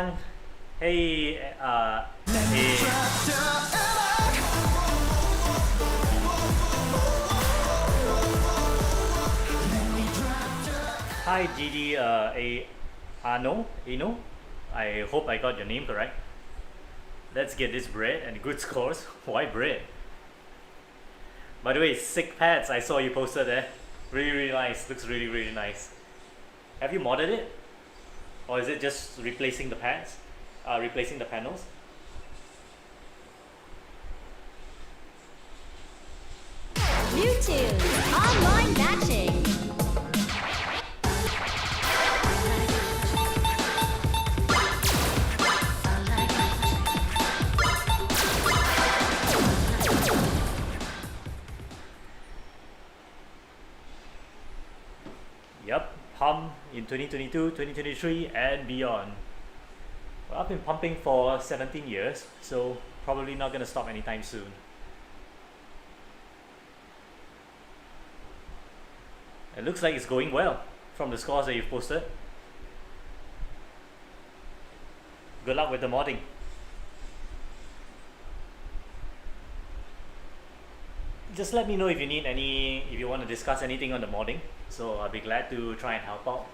everyone. Hey, hey. Hi, GD, Ano, I hope I got your name correct. Let's get this bread and good scores. Why bread? By the way, sick pads, I saw you posted there. Really nice, looks really nice. Have you modded it? Or is it just replacing the pads? Replacing the panels? New Tunes, online matching. Yep, pump in 2022, 2023 and beyond. Well, I've been pumping for 17 years, so probably not gonna stop anytime soon. It looks like it's going well from the scores that you've posted. Good luck with the modding. Just let me know if you need if you want to discuss anything on the modding. So I'll be glad to try and help out.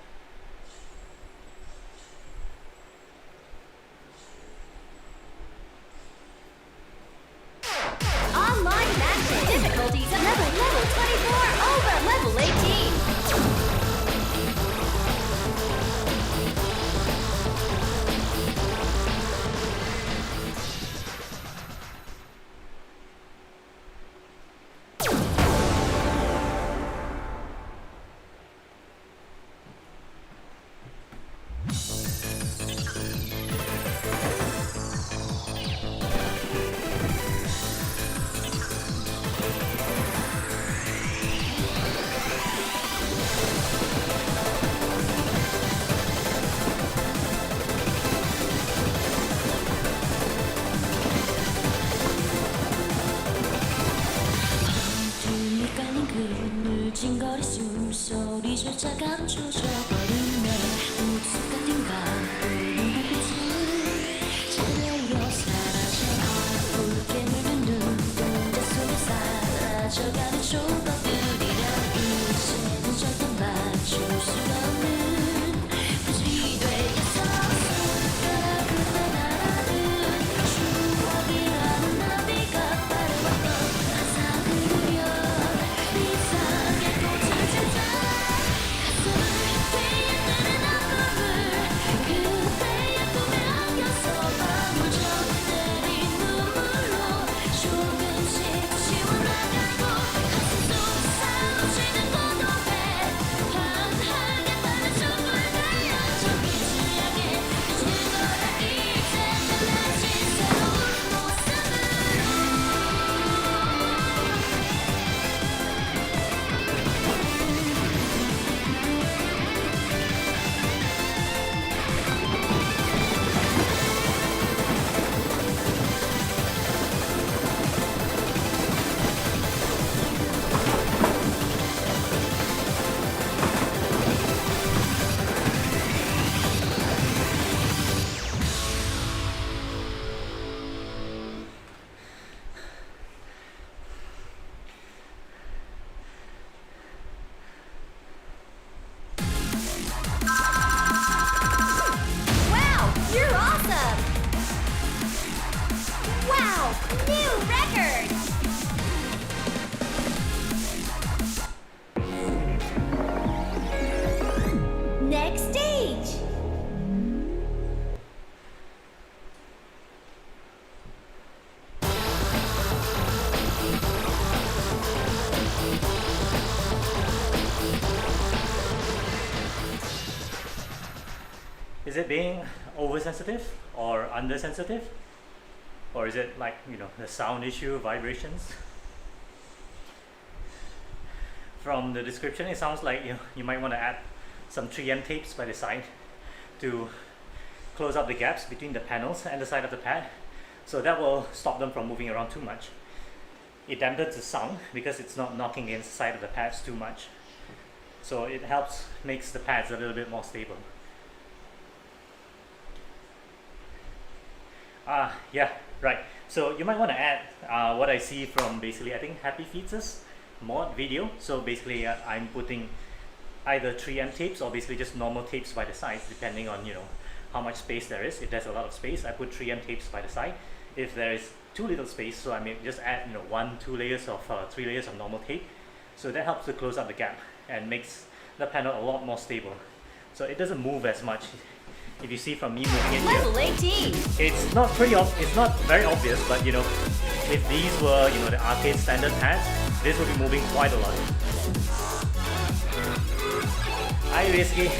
Online matching. Difficulties at level 24 over level 18. 징거리 숨소리조차 감춰져버리네 우주 같은 가을의 빛을 차려려 사라져 붉게 물든 눈동자 속에 사라져가는 조각들이란 이제는 절대 맞출 수 없는 빛이 되어서 손가락으로 날아든 추억이라는 나비가 바라봤던 환상을 그려 이상의 꽃을 찾아 가슴을 뒤흔드는 안감을 그때의 꿈에 안겨서 방울처럼 내린 눈물로 조금씩 지워나가고 가슴 속 사라지는 고독에 환하게 빠른 촛불 달려 저 빛을 향해 비추는 거라 이제 달라진 새로운 모습으로 Wow, you're awesome! Wow, new record! Next stage! Is it being oversensitive or undersensitive? Or is it like, the sound issue, vibrations? From the description, it sounds like you might want to add some 3M tapes by the side to close up the gaps between the panels and the side of the pad. So that will stop them from moving around too much. It dampens the sound because it's not knocking against the side of the pads too much. So it makes the pads a little bit more stable. Yeah, right. So you might want to add what I see from basically, I think Happy Feet's mod video. So basically, I'm putting either 3M tapes or basically just normal tapes by the sides, depending on how much space there is. If there's a lot of space, I put 3M tapes by the side. If there is too little space, so I may just add 3 layers of normal tape. So that helps to close up the gap and makes the panel a lot more stable. So it doesn't move as much. If you see from me moving it here, Level 18. it's not very obvious, but if these were the arcade standard pads, this would be moving quite a lot. Hi Risky,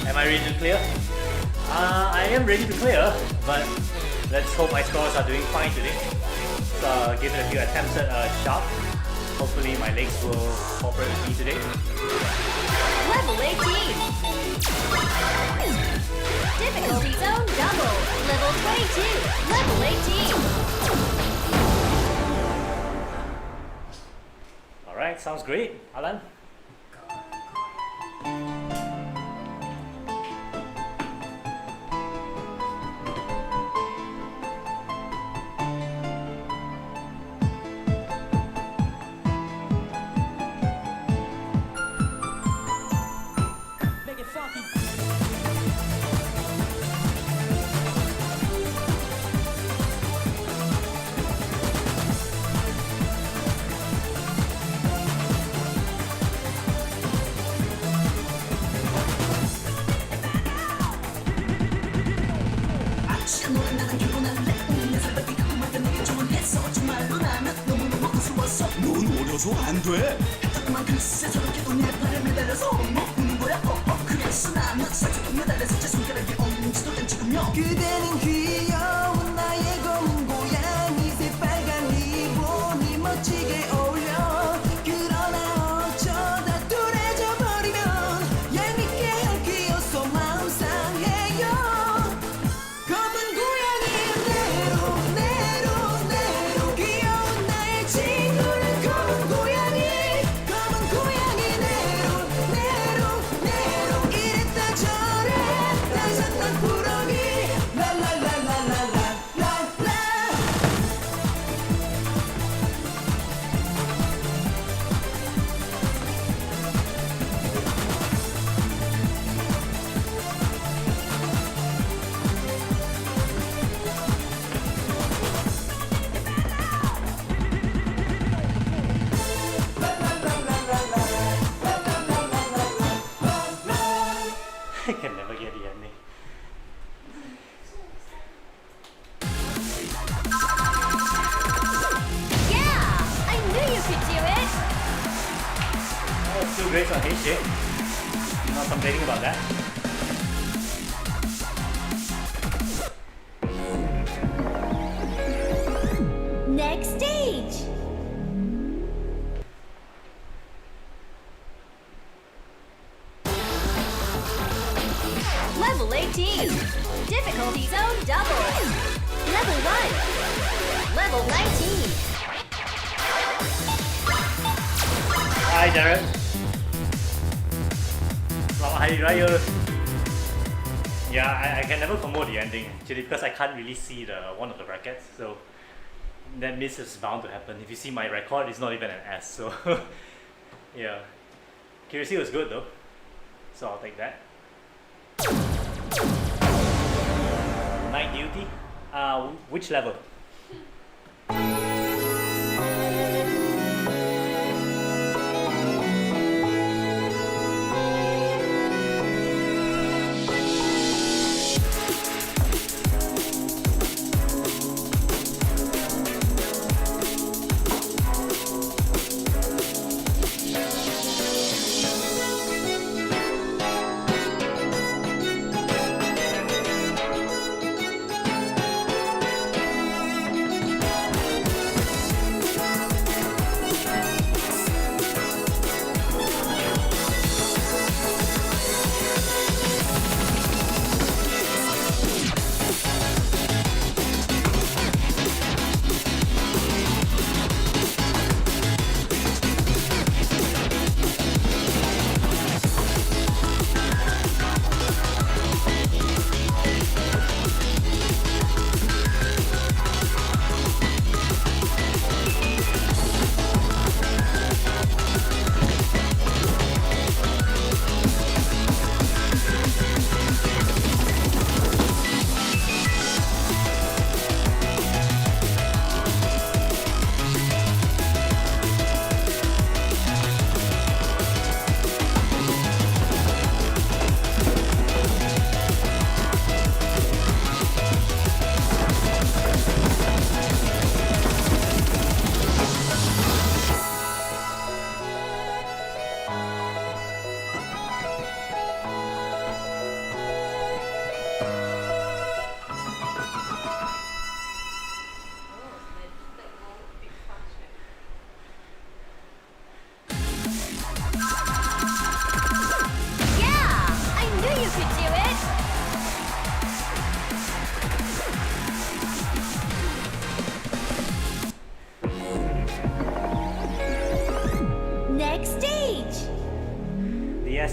am I ready to clear? I am ready to clear, but let's hope my scores are doing fine today. So I'll give it a few attempts at sharp. Hopefully my legs will cooperate with me today. Level 18. Difficulty zone double. Level 22. Level 18. Alright, sounds great. Alan? 넌 어려서 안 돼. 했던 글쎄 저렇게도 내 발에 매달려서 먹는 거야. 그래서 나는 살짝 매달려서 제 손가락에 엄지도 던지고요. 그대는 귀여운 나의 검은 고양이 새빨간 리본이 멋지게 어울려. 그러나 어쩌다 뚜레져 버리면 얄밉게 얽히어서 마음 상해요. 검은 고양이 내로 귀여운 나의 친구는 검은 고양이 내로 이랬다 저랬다 사탕꾸러기 랄랄랄랄랄랄랄라. I can never get the ending. Yeah! I knew you could do it! Oh, 2 grades on HJ. Not complaining about that. Next stage! Level 18. Difficulty zone double. Level 1. Level 19. Hi Darren. Selamat Hari Raya. Yeah, I can never promote the ending actually because I can't really see one of the brackets, so that miss is bound to happen. If you see my record, it's not even an S, so yeah. Accuracy was good though, so I'll take that. Night duty? Which level?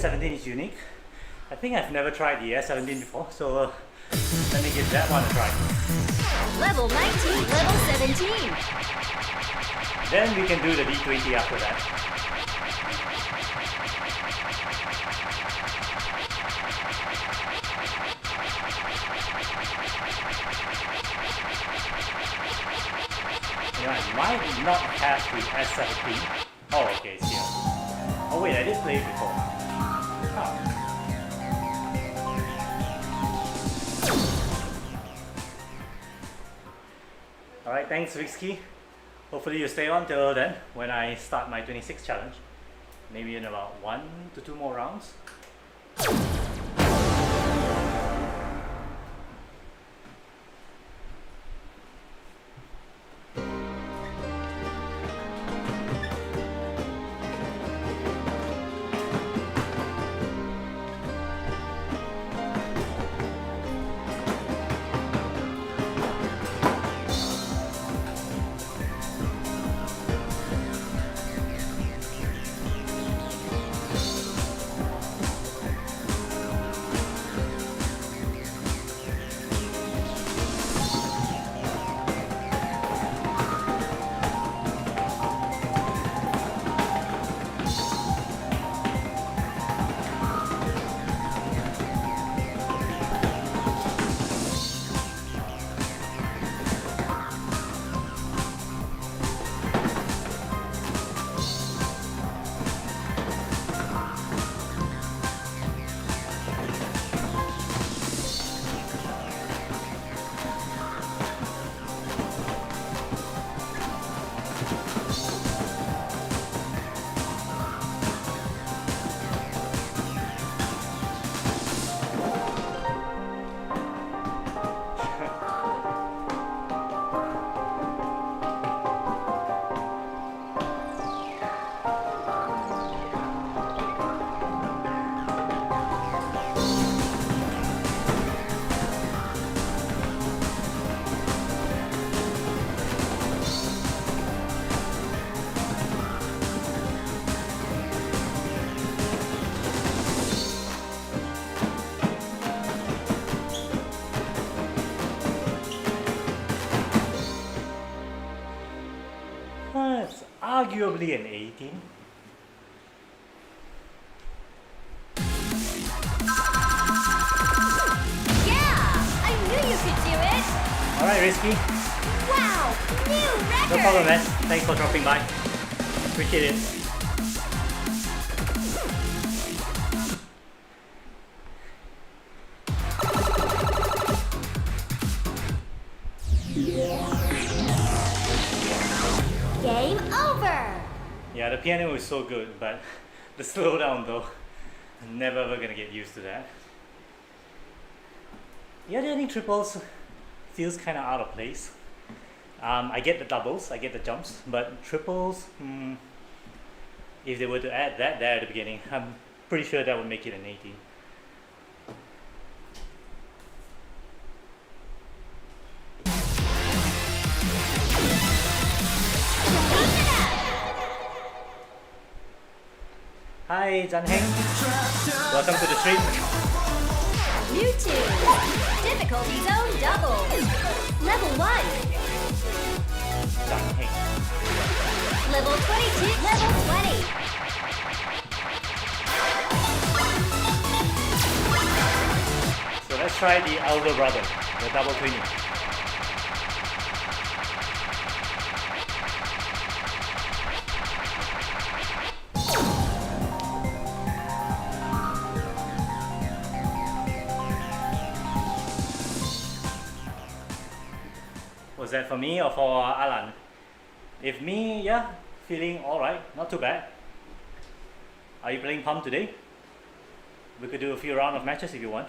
S17 is unique. I think I've never tried the S17 before, so let me give that one a try. Level 19, level 17. Then we can do the D20 after that. You know, I might not have the S17. Oh, okay, it's here. Oh wait, I did play it before. Huh. Alright, thanks Vixky. Hopefully you stay on till then when I start my 26 challenge. Maybe in about 1 to 2 more rounds. It's arguably an 18. Yeah, I knew you could do it. Alright, Risky. Wow, new record. No problem, man. Thanks for dropping by. Appreciate it. Game over. Yeah, the piano is so good, but the slowdown though, I'm never ever gonna get used to that. Yeah, the ending triples feels kind of out of place. I get the doubles, I get the jumps, but triples, if they were to add that there at the beginning, I'm pretty sure that would make it an 18. Hi, Jan Heng. Welcome to the stream. New tune. Difficulty zone double. Level 1. Jan Heng. Level 22. Level 20. So let's try the elder brother, the double twinning. Was that for me or for Alan? If me, yeah, feeling alright, not too bad. Are you playing Pump today? We could do a few rounds of matches if you want.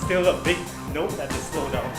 still a big note that to slow down.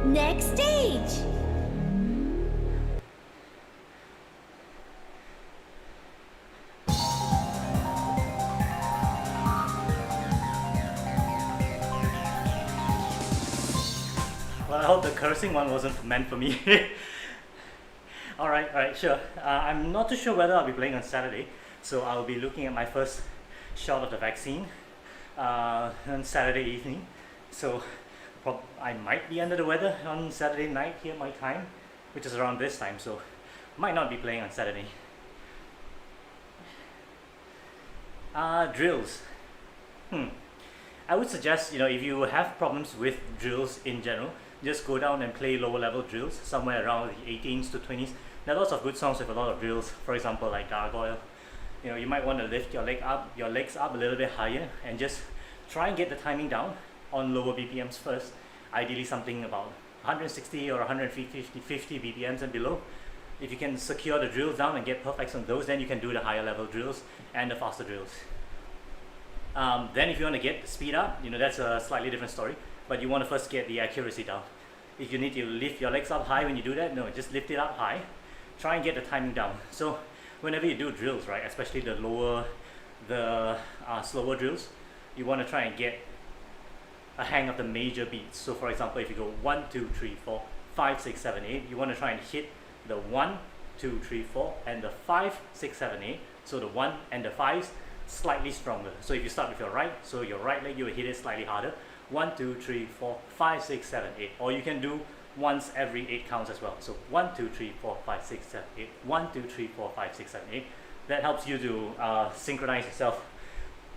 Next stage. Well, I hope the cursing one wasn't meant for me. Alright, sure. I'm not too sure whether I'll be playing on Saturday, so I'll be looking at my first shot of the vaccine on Saturday evening. So I might be under the weather on Saturday night here my time, which is around this time, so might not be playing on Saturday. Drills. I would suggest, if you have problems with drills in general, just go down and play lower level drills somewhere around the 18s to 20s. There are lots of good songs with a lot of drills, for example like Gargoyle. You might want to lift your legs up a little bit higher and just try and get the timing down on lower BPMs first. Ideally something about 160 or 150 BPMs and below. If you can secure the drills down and get perfects on those, then you can do the higher level drills and the faster drills. Then if you want to get the speed up, that's a slightly different story, but you want to first get the accuracy down. If you need to lift your legs up high when you do that, no, just lift it up high. Try and get the timing down. So whenever you do drills, right, especially the slower drills, you want to try and get a hang of the major beats. So for example, if you go 1, 2, 3, 4, 5, 6, 7, 8, you want to try and hit the 1, 2, 3, 4 and the 5, 6, 7, 8. So the 1 and the 5s slightly stronger. So if you start with your right, so your right leg, you will hit it slightly harder. 1, 2, 3, 4, 5, 6, 7, 8. Or you can do once every 8 counts as well. So 1, 2, 3, 4, 5, 6, 7, 8. 1, 2, 3, 4, 5, 6, 7, 8. That helps you to synchronize yourself,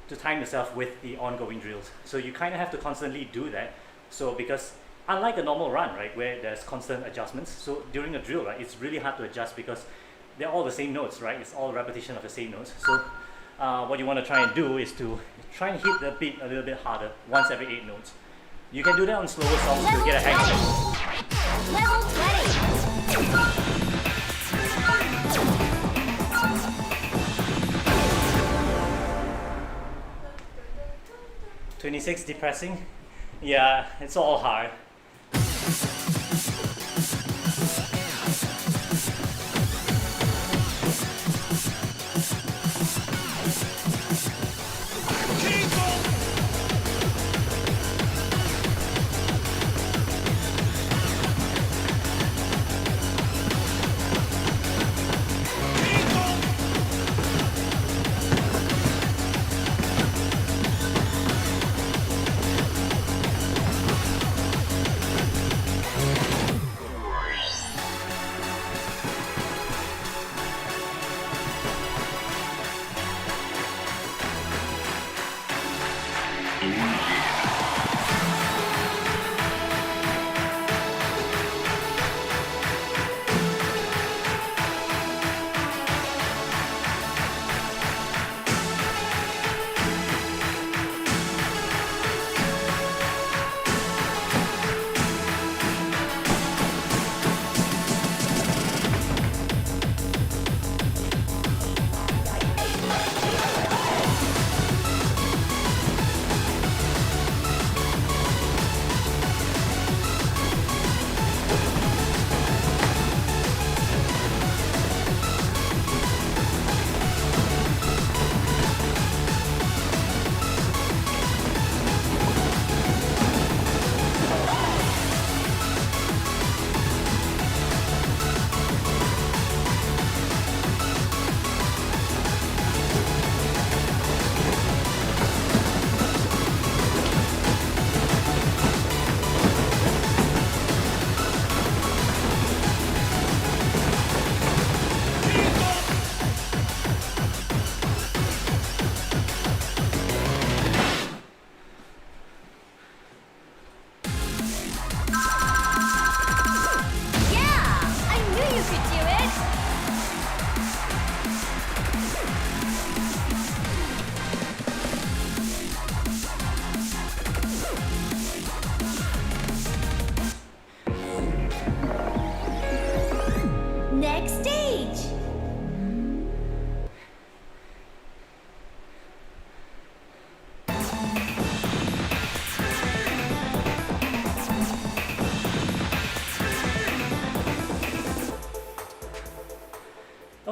to time yourself with the ongoing drills. So you kind of have to constantly do that. So because unlike a normal run, right, where there's constant adjustments, so during a drill, right, it's really hard to adjust because they're all the same notes, right? It's all repetition of the same notes. So what you want to try and do is to try and hit the beat a little bit harder once every 8 notes. You can do that on slower songs to get a hang of it. Level 26 depressing. Yeah, it's all hard.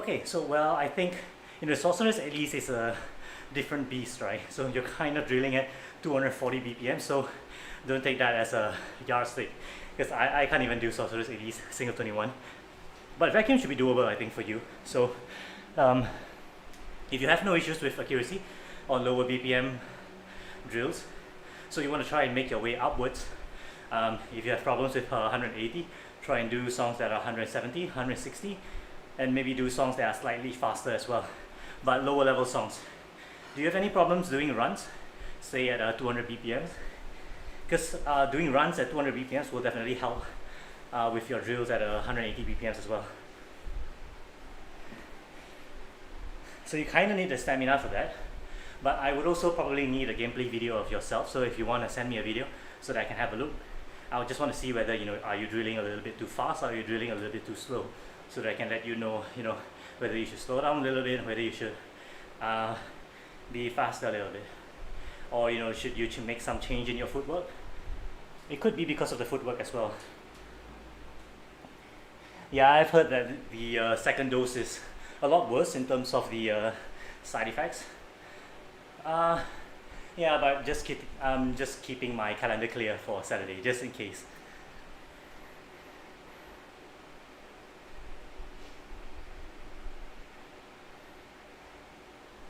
Okay, so well, I think sorceress at least is a different beast, right? So you're kind of drilling at 240 BPM, so don't take that as a yardstick, because I can't even do sorceress at least single 21. But vacuum should be doable, I think, for you. So if you have no issues with accuracy on lower BPM drills, so you want to try and make your way upwards. If you have problems with 180, try and do songs that are 170, 160, and maybe do songs that are slightly faster as well, but lower level songs. Do you have any problems doing runs, say at 200 BPMs? Because doing runs at 200 BPMs will definitely help with your drills at 180 BPMs as well. So you kind of need the stamina for that, but I would also probably need a gameplay video of yourself. So if you want to send me a video so that I can have a look, I would just want to see whether are you drilling a little bit too fast or are you drilling a little bit too slow, so that I can let you know whether you should slow down a little bit, whether you should be faster a little bit, or you should make some change in your footwork. It could be because of the footwork as well. Yeah, I've heard that the second dose is a lot worse in terms of the side effects. Yeah, but I'm just keeping my calendar clear for Saturday, just in case.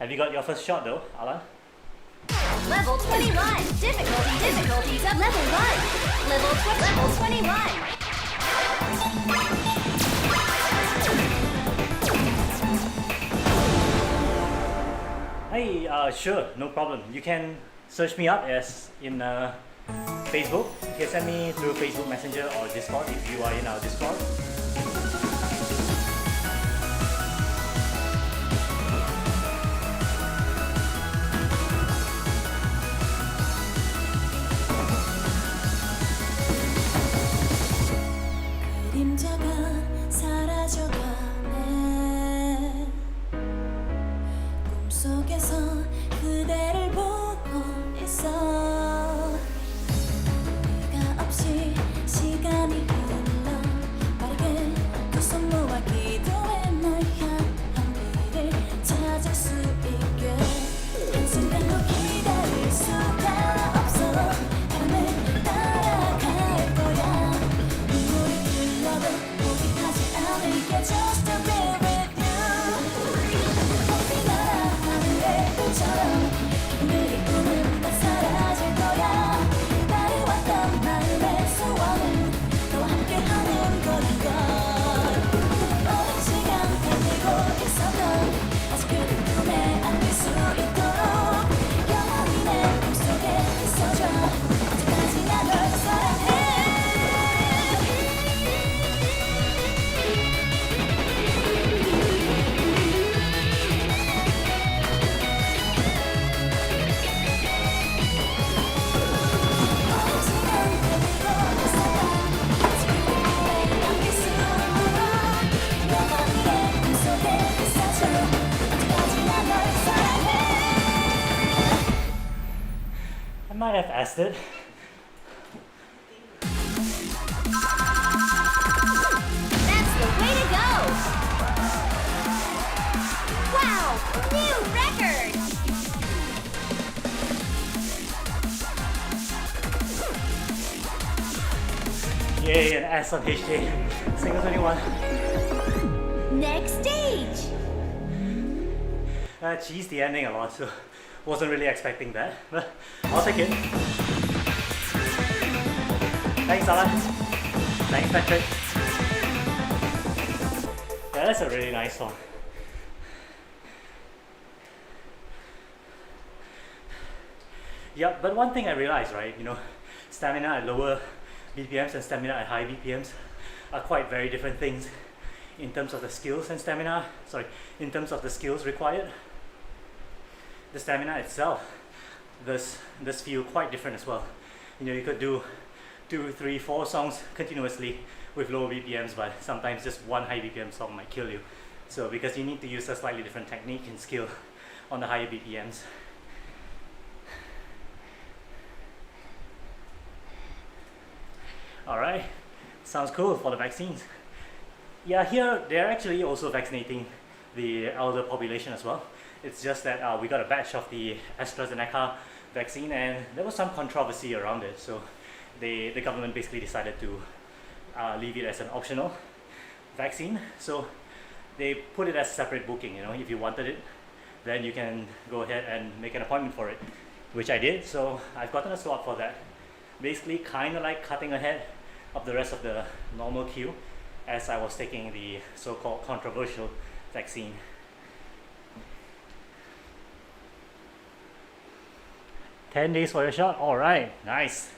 Have you got your first shot though, Alan? Level 21. Difficulties of level 1. Level 21. Hey, sure, no problem. You can search me up as in Facebook. You can send me through Facebook Messenger or Discord if you are in our Discord. 그림자가 사라져가네 꿈속에서 그대를 보고 있어 네가 없이 시간이 흘러 빠르게 두 손 모아 기도해 널 향한 길을 찾을 수 있게 한순간도 기다릴 수가 없어 바람을 따라갈 거야 눈물이 흘러도 포기하지 않을게 Just to be with you 높이 날아 하늘의 별처럼 오늘의 꿈은 다 사라질 거야 나를 왔던 마음의 소원은 너와 함께하는 거니까 오랜 시간 달리고 있었던 아직 그대 품에 안길 수 있도록 영원히 내 꿈속에 있어줘 언제까지나 널 사랑해 I might have asked it. That's the way to go. Wow, new record. Yay, an S on HJ. Single 21. Next stage. Cheese the ending a lot, so wasn't really expecting that, but I'll take it. Thanks, Alan. Thanks, Patrick. Yeah, that's a really nice song. Yeah, but one thing I realized, right, stamina at lower BPMs and stamina at high BPMs are quite very different things in terms of the skills and stamina, in terms of the skills required. The stamina itself does feel quite different as well. You could do 2, 3, 4 songs continuously with low BPMs, but sometimes just one high BPM song might kill you. So because you need to use a slightly different technique and skill on the higher BPMs. Alright, sounds cool for the vaccines. Yeah, here they're actually also vaccinating the elder population as well. It's just that we got a batch of the AstraZeneca vaccine and there was some controversy around it. So the government basically decided to leave it as an optional vaccine. So they put it as separate booking, you know, if you wanted it, then you can go ahead and make an appointment for it, which I did. So I've gotten a slot for that. Basically kind of like cutting ahead of the rest of the normal queue as I was taking the so-called controversial vaccine. "10 days for your shot? All right, nice."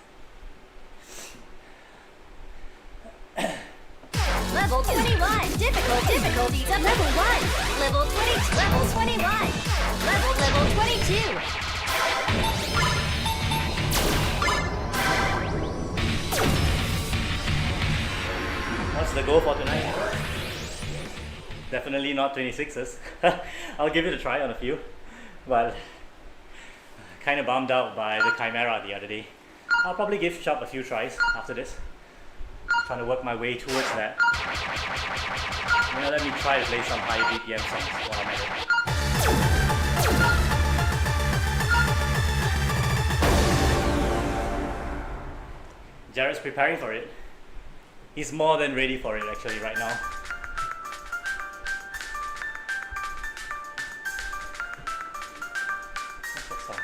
Level 21. Difficulties of level 1. Level 20. Level 21. Level 22. What's the goal for tonight? Definitely not 26s. I'll give it a try on a few, but kind of bummed out by the Chimera the other day. I'll probably give Shop a few tries after this. Trying to work my way towards that. You know, let me try to play some high BPM songs while I'm at it. Jared's preparing for it. He's more than ready for it actually right now. What's that song?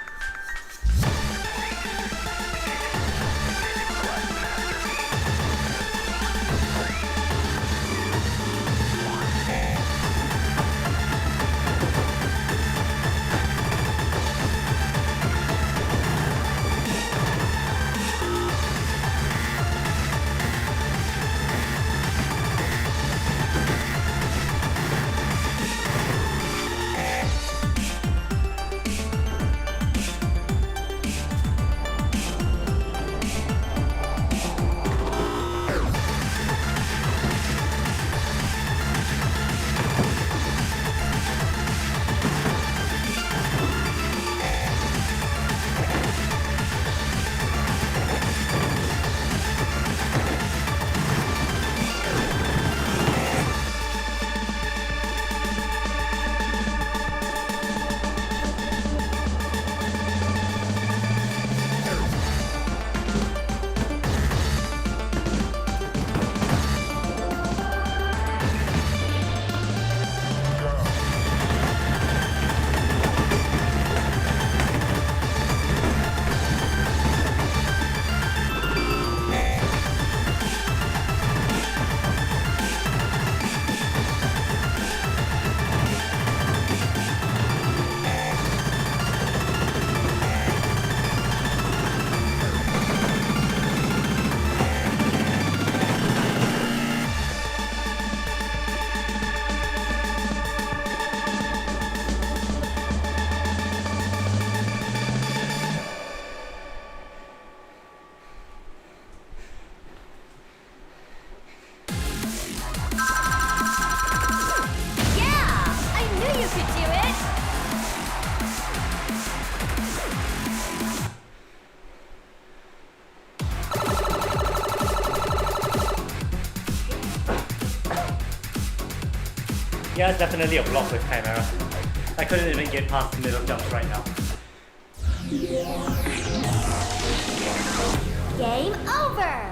Yeah, it's definitely a block with Chimera. I couldn't even get past the middle jumps right now. Game over!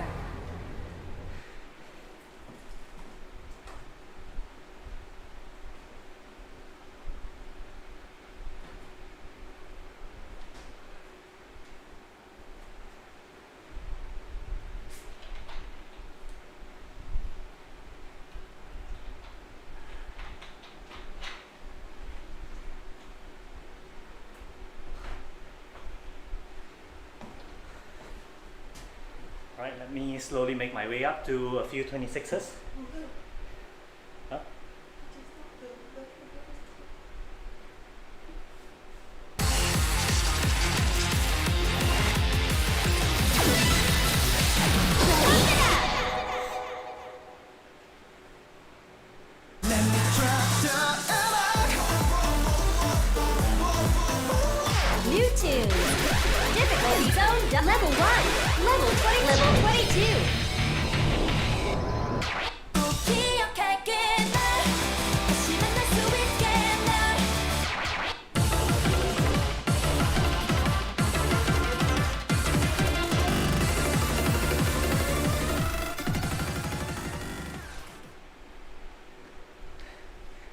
Alright, let me slowly make my way up to a few 26s. Huh? New tune. Difficulty zone level 1. Level 20. Level 22.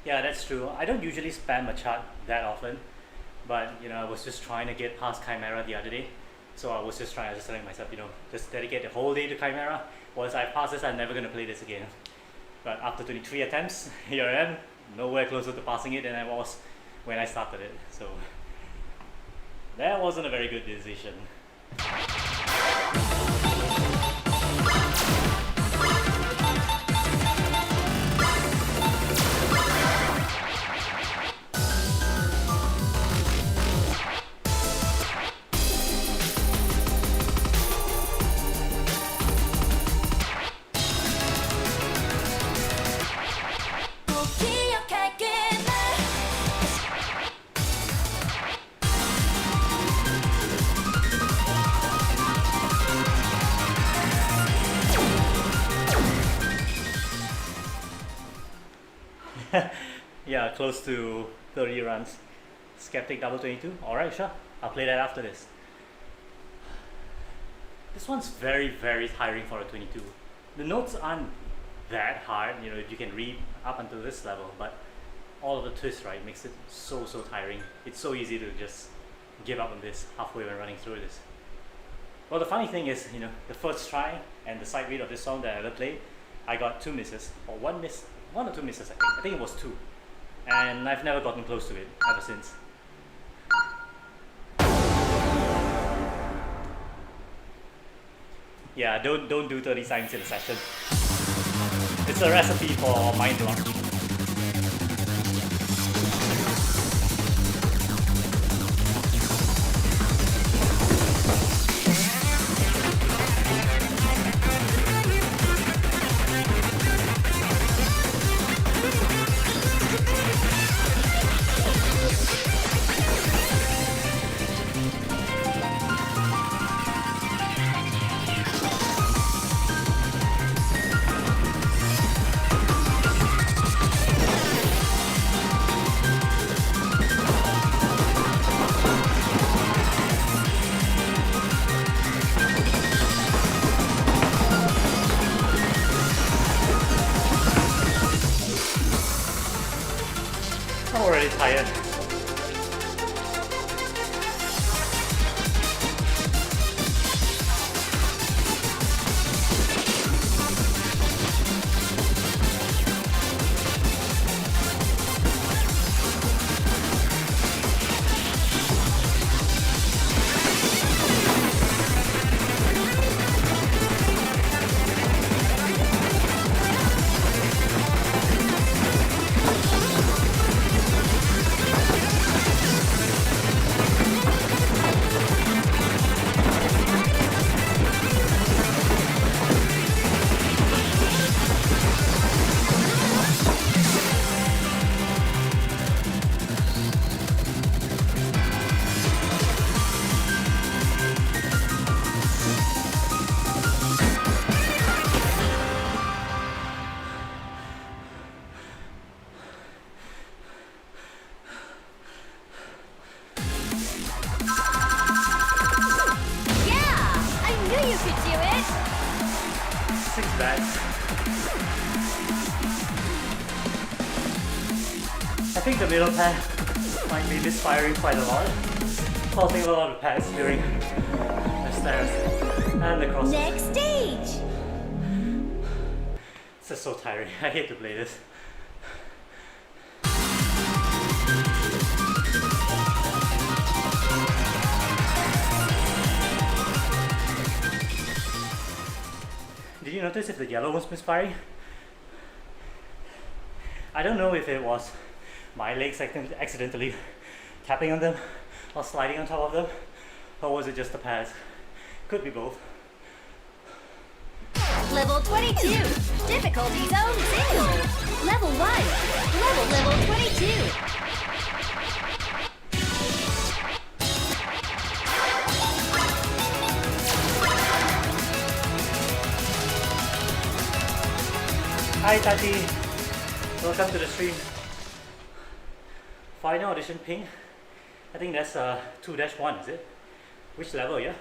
Yeah, that's true. I don't usually spam a chart that often, but you know, I was just trying to get past Chimera the other day. So I was just telling myself, you know, just dedicate the whole day to Chimera. Once I pass this, I'm never gonna play this again. But after 23 attempts, here I am, nowhere closer to passing it than I was when I started it. So that wasn't a very good decision. 꼭 기억할게 날 Yeah, close to 30 runs. Skeptic double 22. Alright, sure. I'll play that after this. This one's very, very tiring for a 22. The notes aren't that hard, you know, you can read up until this level, but all of the twists, right, makes it so tiring. It's so easy to just give up on this halfway when running through this. Well, the funny thing is, you know, the first try and the side read of this song that I ever played, I got 2 misses, or 1 miss, 1 or 2 misses I think. I think it was 2. And I've never gotten close to it ever since. Yeah, don't do 30 times in a session. It's a recipe for mind block. I'm already tired. I think the middle pad might be misfiring quite a lot, causing a lot of pads during the stairs and the cross. Next stage! This is so tiring. I hate to play this. Did you notice if the yellow was misfiring? I don't know if it was my legs accidentally tapping on them or sliding on top of them, or was it just the pads? Could be both. Level 22. Difficulty zone single. Level 1. Level 22. Hi Tati, welcome to the stream. Final audition ping. I think that's 2-1, is it? Which level, yeah?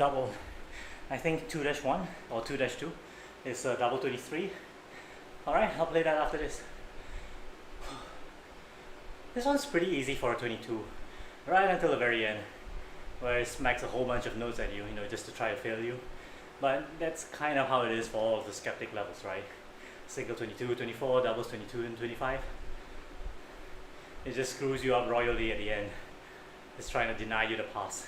double. I think 2-1 or 2-2 is double 23. Alright, I'll play that after this. This one's pretty easy for a 22, right until the very end, where it smacks a whole bunch of notes at you, just to try to fail you. But that's kind of how it is for all of the skeptic levels, right? Single 22, 24, doubles 22 and 25. It just screws you up royally at the end. It's trying to deny you the pass.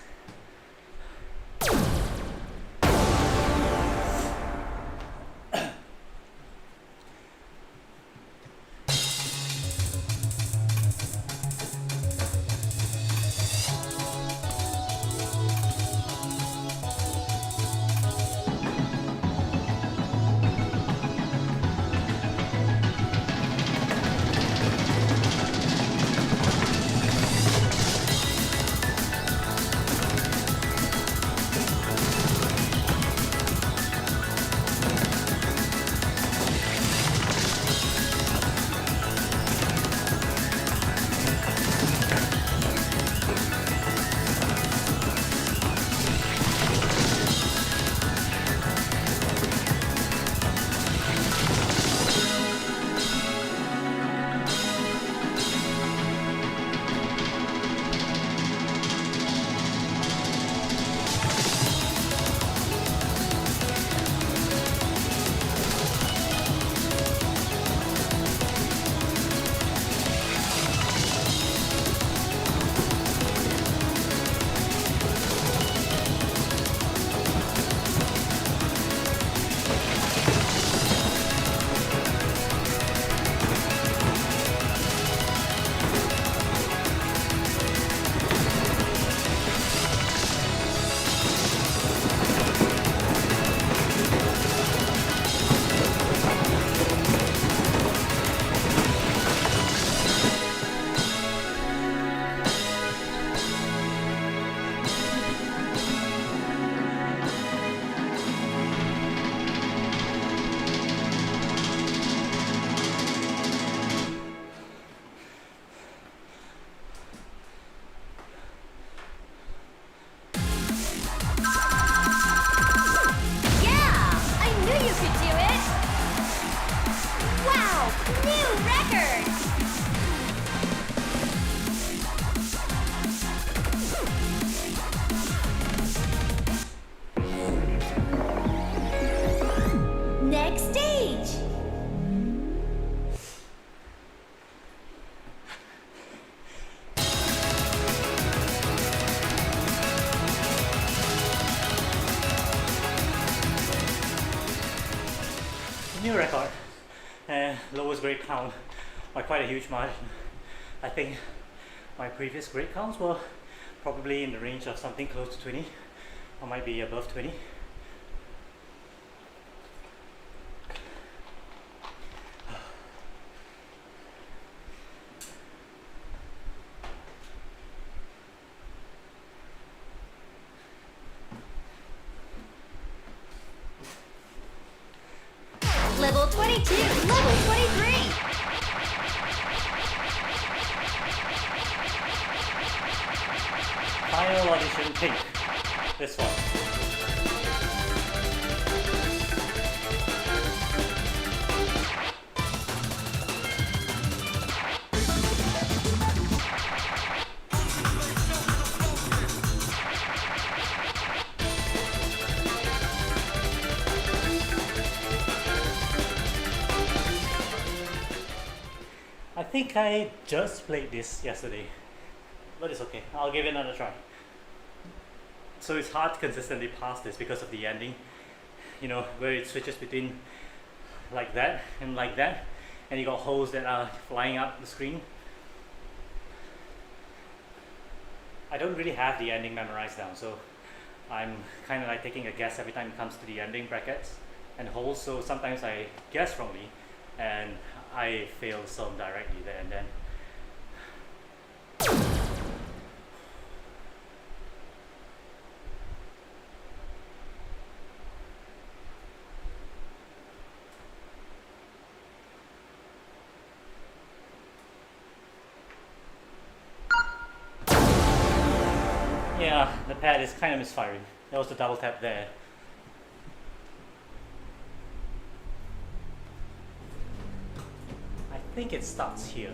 New record, and lowest grade count by quite a huge margin. I think my previous grade counts were probably in the range of something close to 20, or might be above 20. Level 22, level 23. Final audition pink. This one. I think I just played this yesterday, but it's okay. I'll give it another try. So it's hard to consistently pass this because of the ending, where it switches between like that, and you got holes that are flying up the screen. I don't really have the ending memorized down, so I'm kind of like taking a guess every time it comes to the ending brackets and holes, so sometimes I guess wrongly and I fail some directly there and then. Yeah, the pad is kind of misfiring. There was the double tap there. I think it starts here.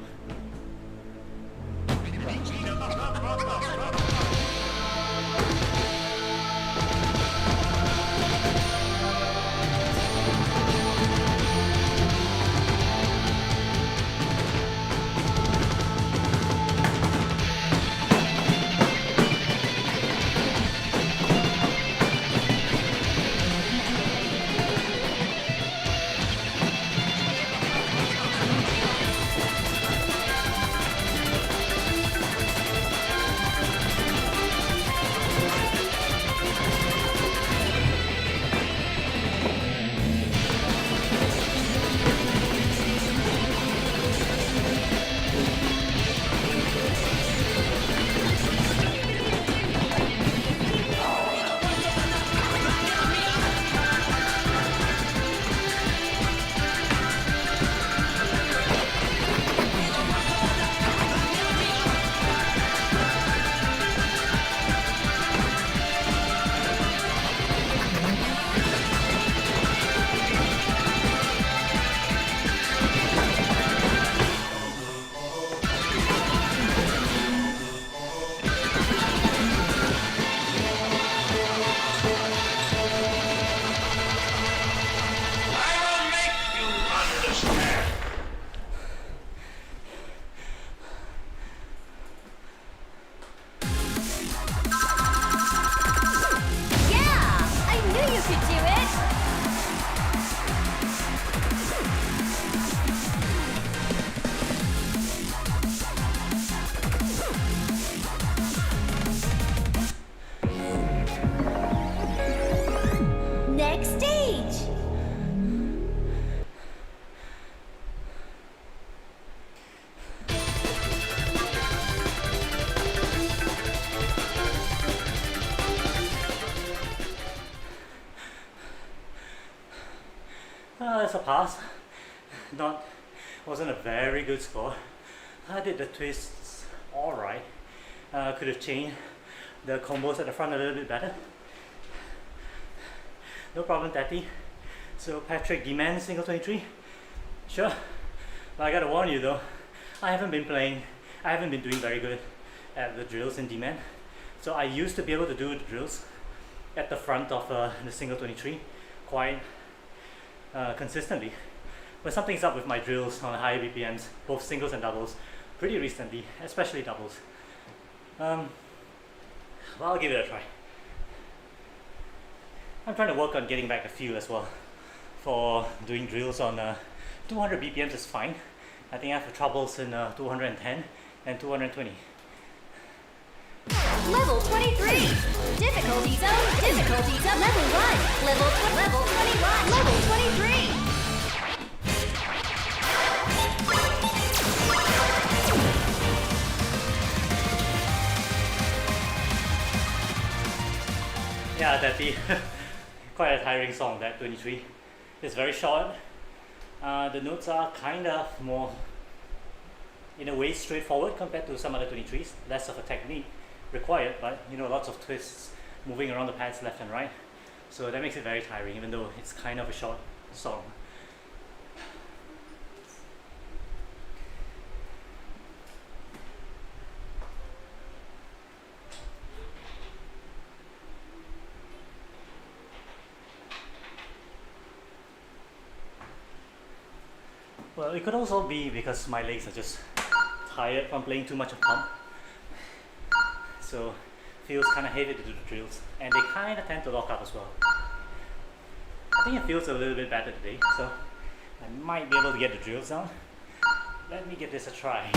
That's a pass. Wasn't a very good score. I did the twists alright. Could have changed the combos at the front a little bit better. No problem, Tati. So Patrick demands single 23. Sure. But I gotta warn you though, I haven't been doing very good at the drills in demand. So I used to be able to do the drills at the front of the single 23 quite consistently. But something's up with my drills on higher BPMs, both singles and doubles, pretty recently, especially doubles. Well, I'll give it a try. I'm trying to work on getting back the feel as well. For doing drills on 200 BPMs is fine. I think I have troubles in 210 and 220. Level 23. Difficulty zone. Difficulty zone. Level 1. Level 21. Level 23. Yeah, that quite a tiring song, that 23. It's very short. The notes are kind of more, in a way, straightforward compared to some other 23s. Less of a technique required, but you know, lots of twists moving around the pads left and right. So that makes it very tiring, even though it's kind of a short song. Well, it could also be because my legs are just tired from playing too much of pump. So feels kind of heavy to do the drills, and they kind of tend to lock up as well. I think it feels a little bit better today, so I might be able to get the drills down. Let me give this a try.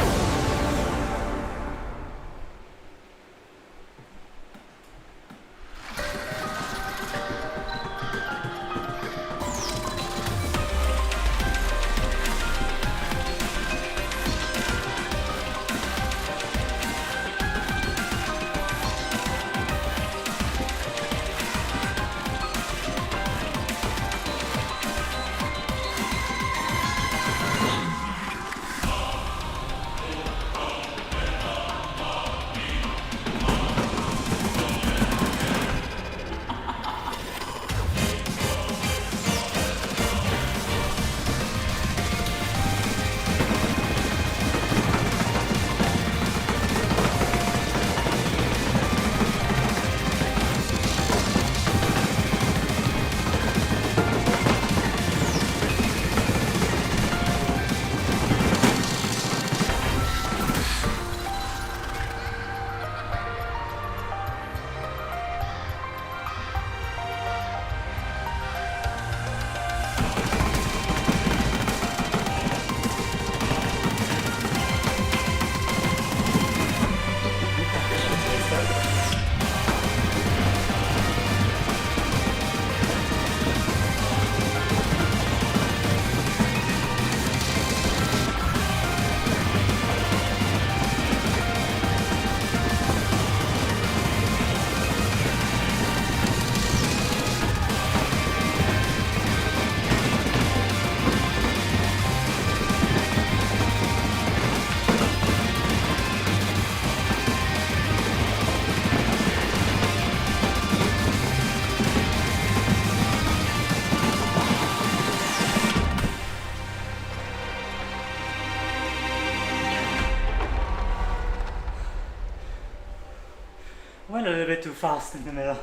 went a little bit too fast in the middle.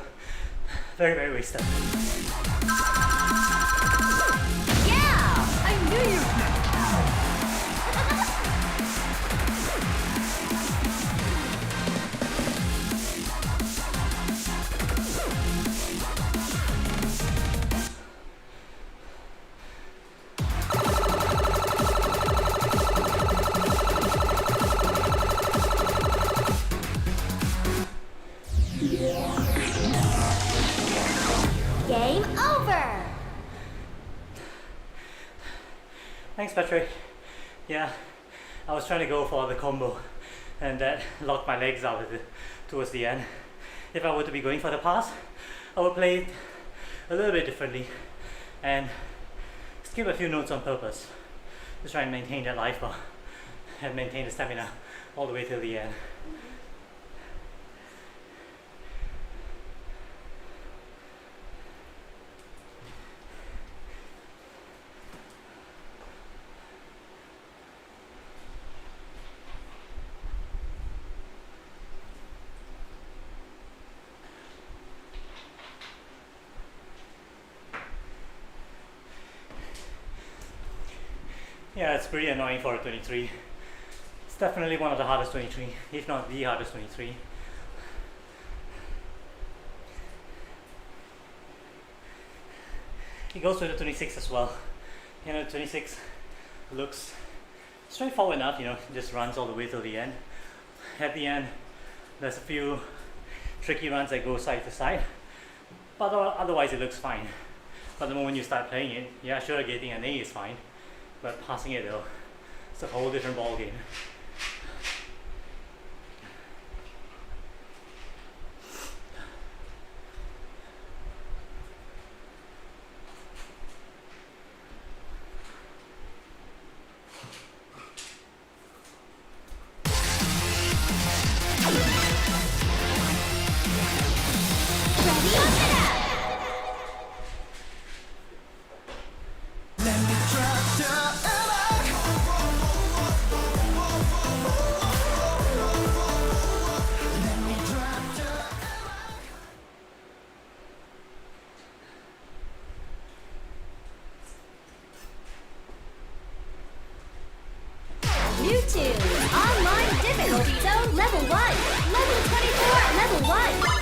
Very, very wasted. Yeah! I knew you could! Game over! Thanks, Patrick. Yeah, I was trying to go for the combo and that locked my legs out of it towards the end. If I were to be going for the pass, I would play it a little bit differently and skip a few notes on purpose to try and maintain that life bar and maintain the stamina all the way till the end. Yeah, it's pretty annoying for a 23. It's definitely one of the hardest 23, if not the hardest 23. It goes with the 26 as well. You know, 26 looks straightforward enough, you know, just runs all the way till the end. At the end, there's a few tricky runs that go side to side, but otherwise it looks fine. But the moment you start playing it, yeah, sure, getting an A is fine. But passing it though, it's a whole different ball game. Let me drop the Let me drop the New tune. Online difficulty zone level 1. Level 24, level 1.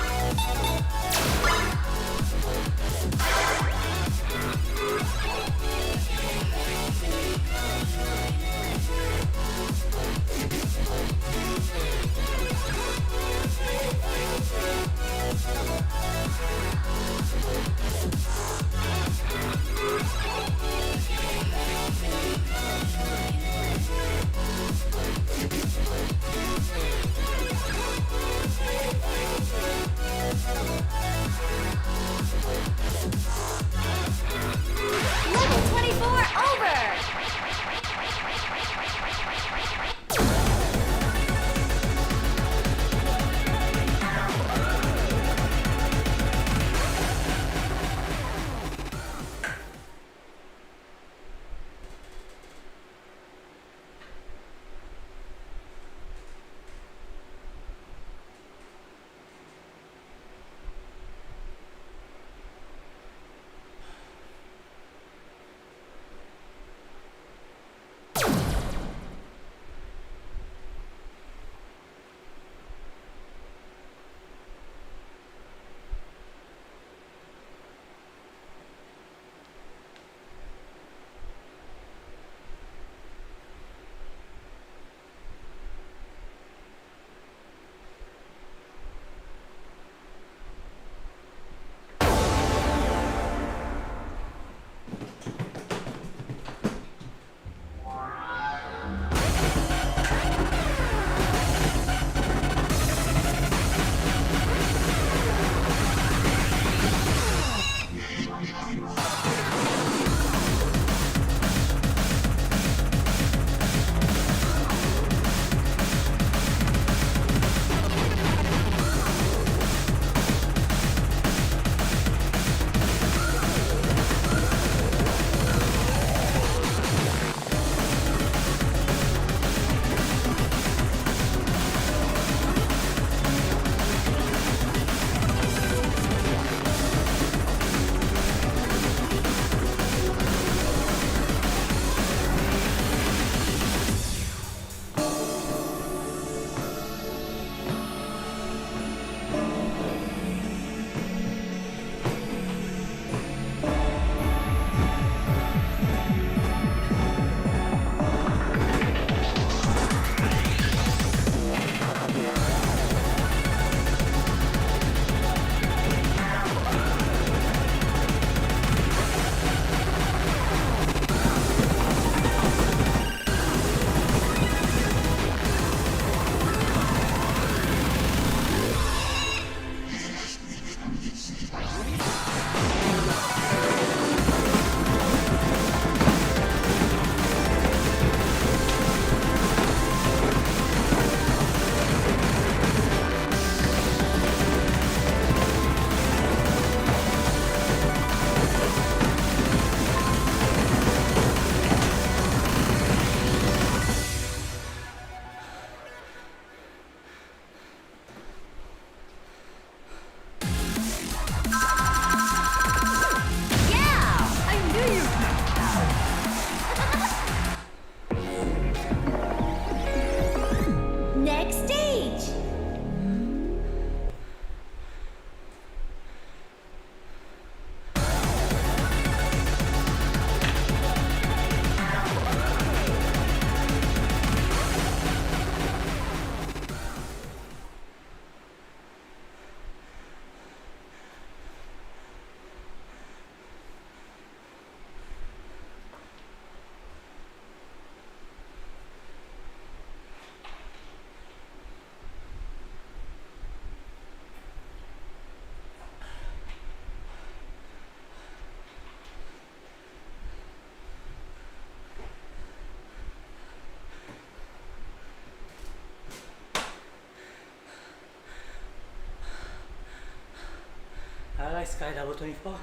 Nice sky double 24.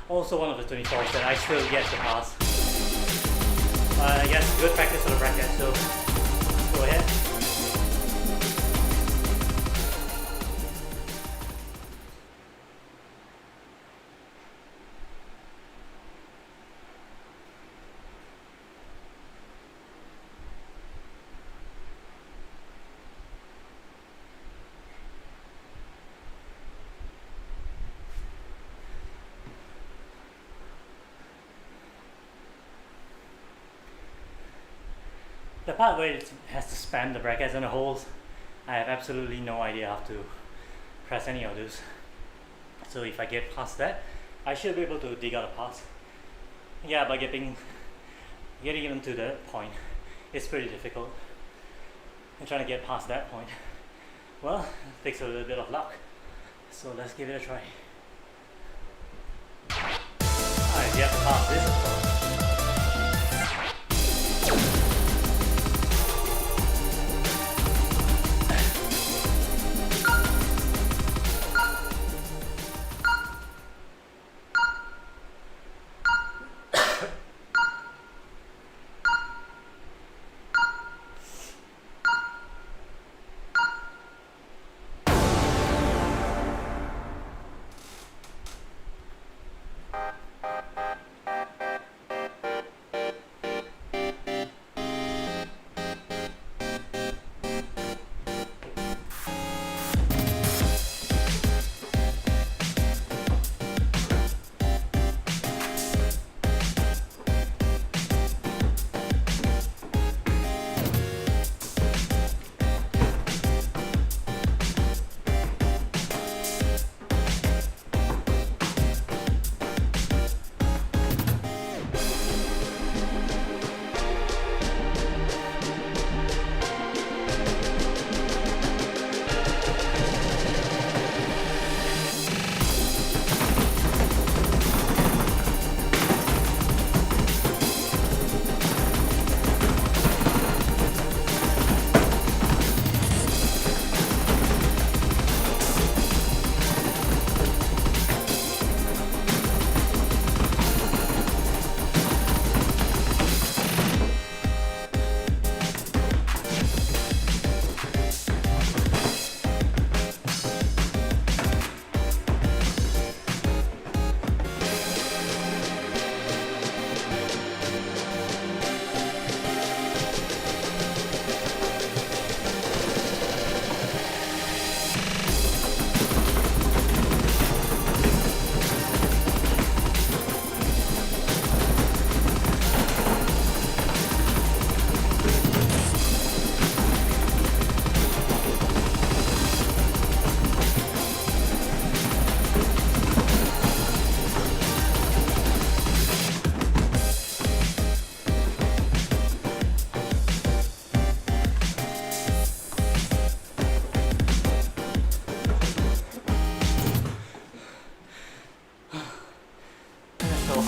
Also one of the 24s that I still yet to pass. I guess good practice for the bracket, so go ahead. The part where it has to span the brackets and the holes, I have absolutely no idea how to press any of those. So if I get past that, I should be able to dig out a pass. Yeah, but getting even to that point is pretty difficult. And trying to get past that point, well, it takes a little bit of luck. So let's give it a try. Alright, you have to pass this as well.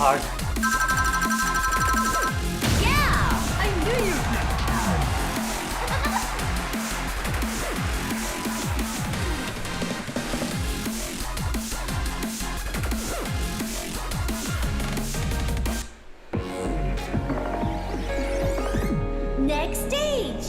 Hard. Yeah! I knew you! Next stage!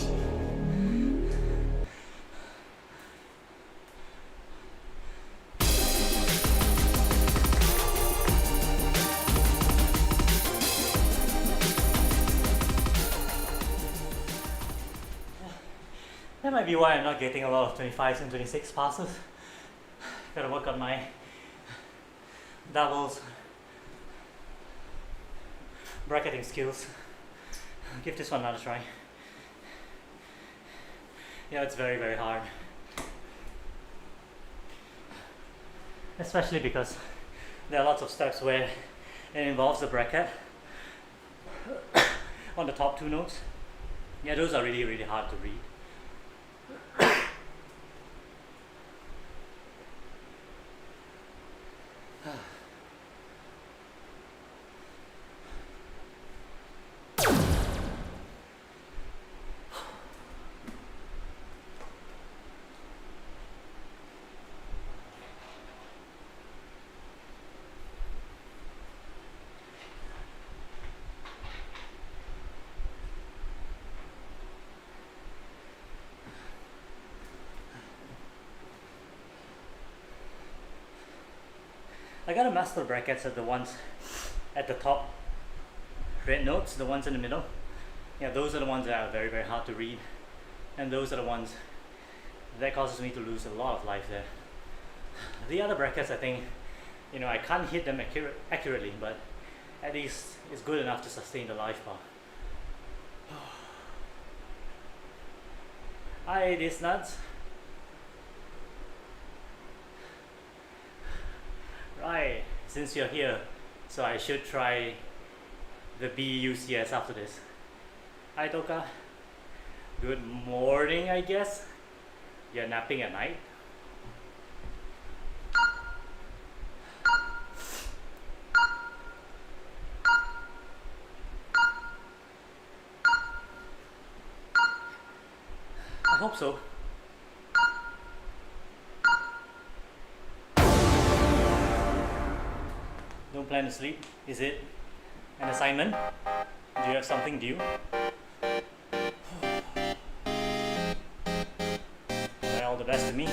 That might be why I'm not getting a lot of 25s and 26 passes. Gotta work on my doubles, bracketing skills. Give this one another try. Yeah, it's very, very hard. Especially because there are lots of steps where it involves the bracket on the top two notes. Yeah, those are really, really hard to read. gotta master brackets at the ones at the top. Red notes, the ones in the middle. Yeah, those are the ones that are very, very hard to read. And those are the ones that causes me to lose a lot of life there. The other brackets, I think, I can't hit them accurately, but at least it's good enough to sustain the life bar. Hi, these nuts. Right, since you're here, so I should try the BUCS after this. Hi Toka. Good morning, I guess. You're napping at night. I hope so. Don't plan to sleep, is it? An assignment? Do you have something due? Well, all the best to me.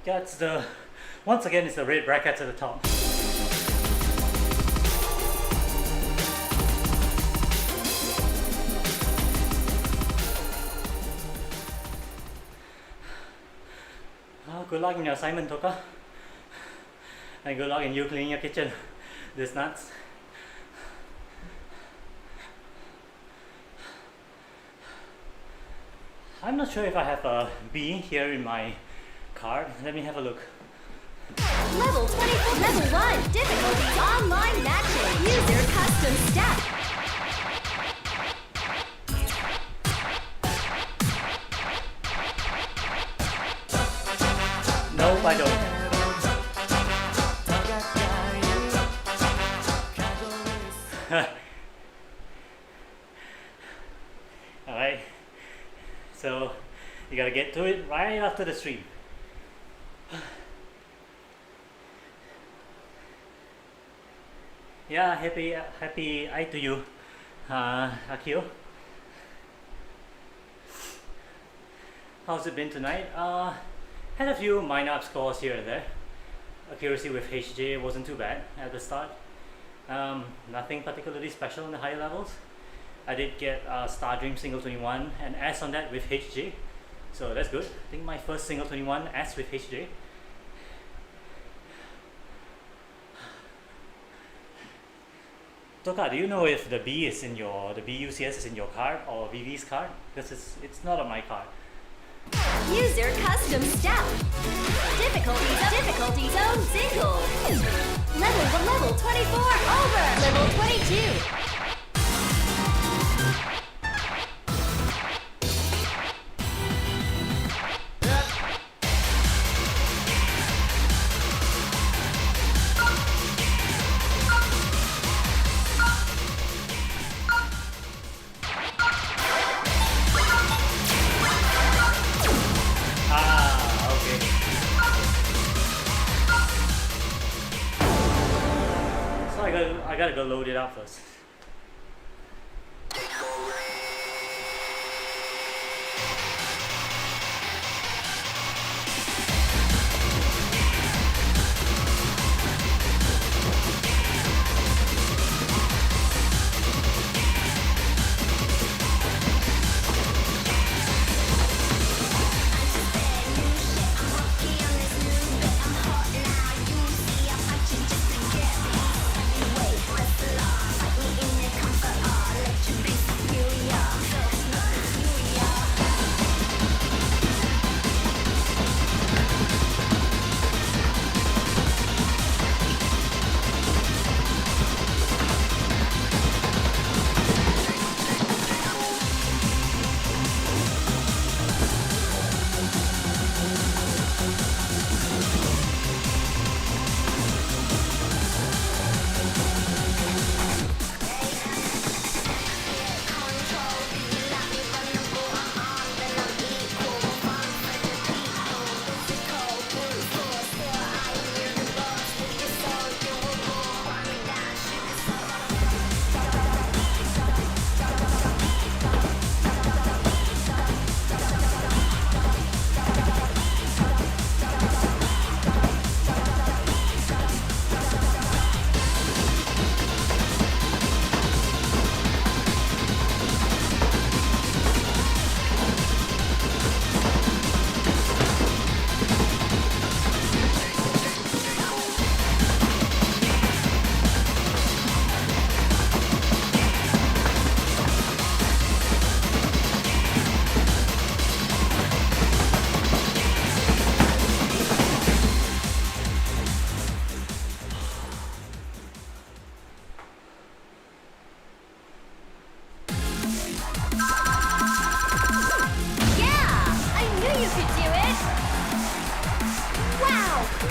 That's the, once again, it's the red brackets at the top. Oh, good luck in your assignment, Toka. And good luck in you cleaning your kitchen. This nuts. I'm not sure if I have a B here in my card. Let me have a look. Level 24, level 1, difficulty online matching. User custom step. Nope, I don't. Alright, so you gotta get to it right after the stream. Yeah, happy eye to you, Akio. How's it been tonight? Had a few minor up scores here and there. Accuracy with HJ wasn't too bad at the start. Nothing particularly special in the higher levels. I did get Star Dream single 21 and S on that with HJ, so that's good. I think my first single 21 S with HJ. Toka, do you know if the B is in your the BUCS is in your card or VV's card? Because it's not on my card. User custom step. Difficulty zone single. Level 24 over. Level 22. Ah, okay. So I gotta go load it up first.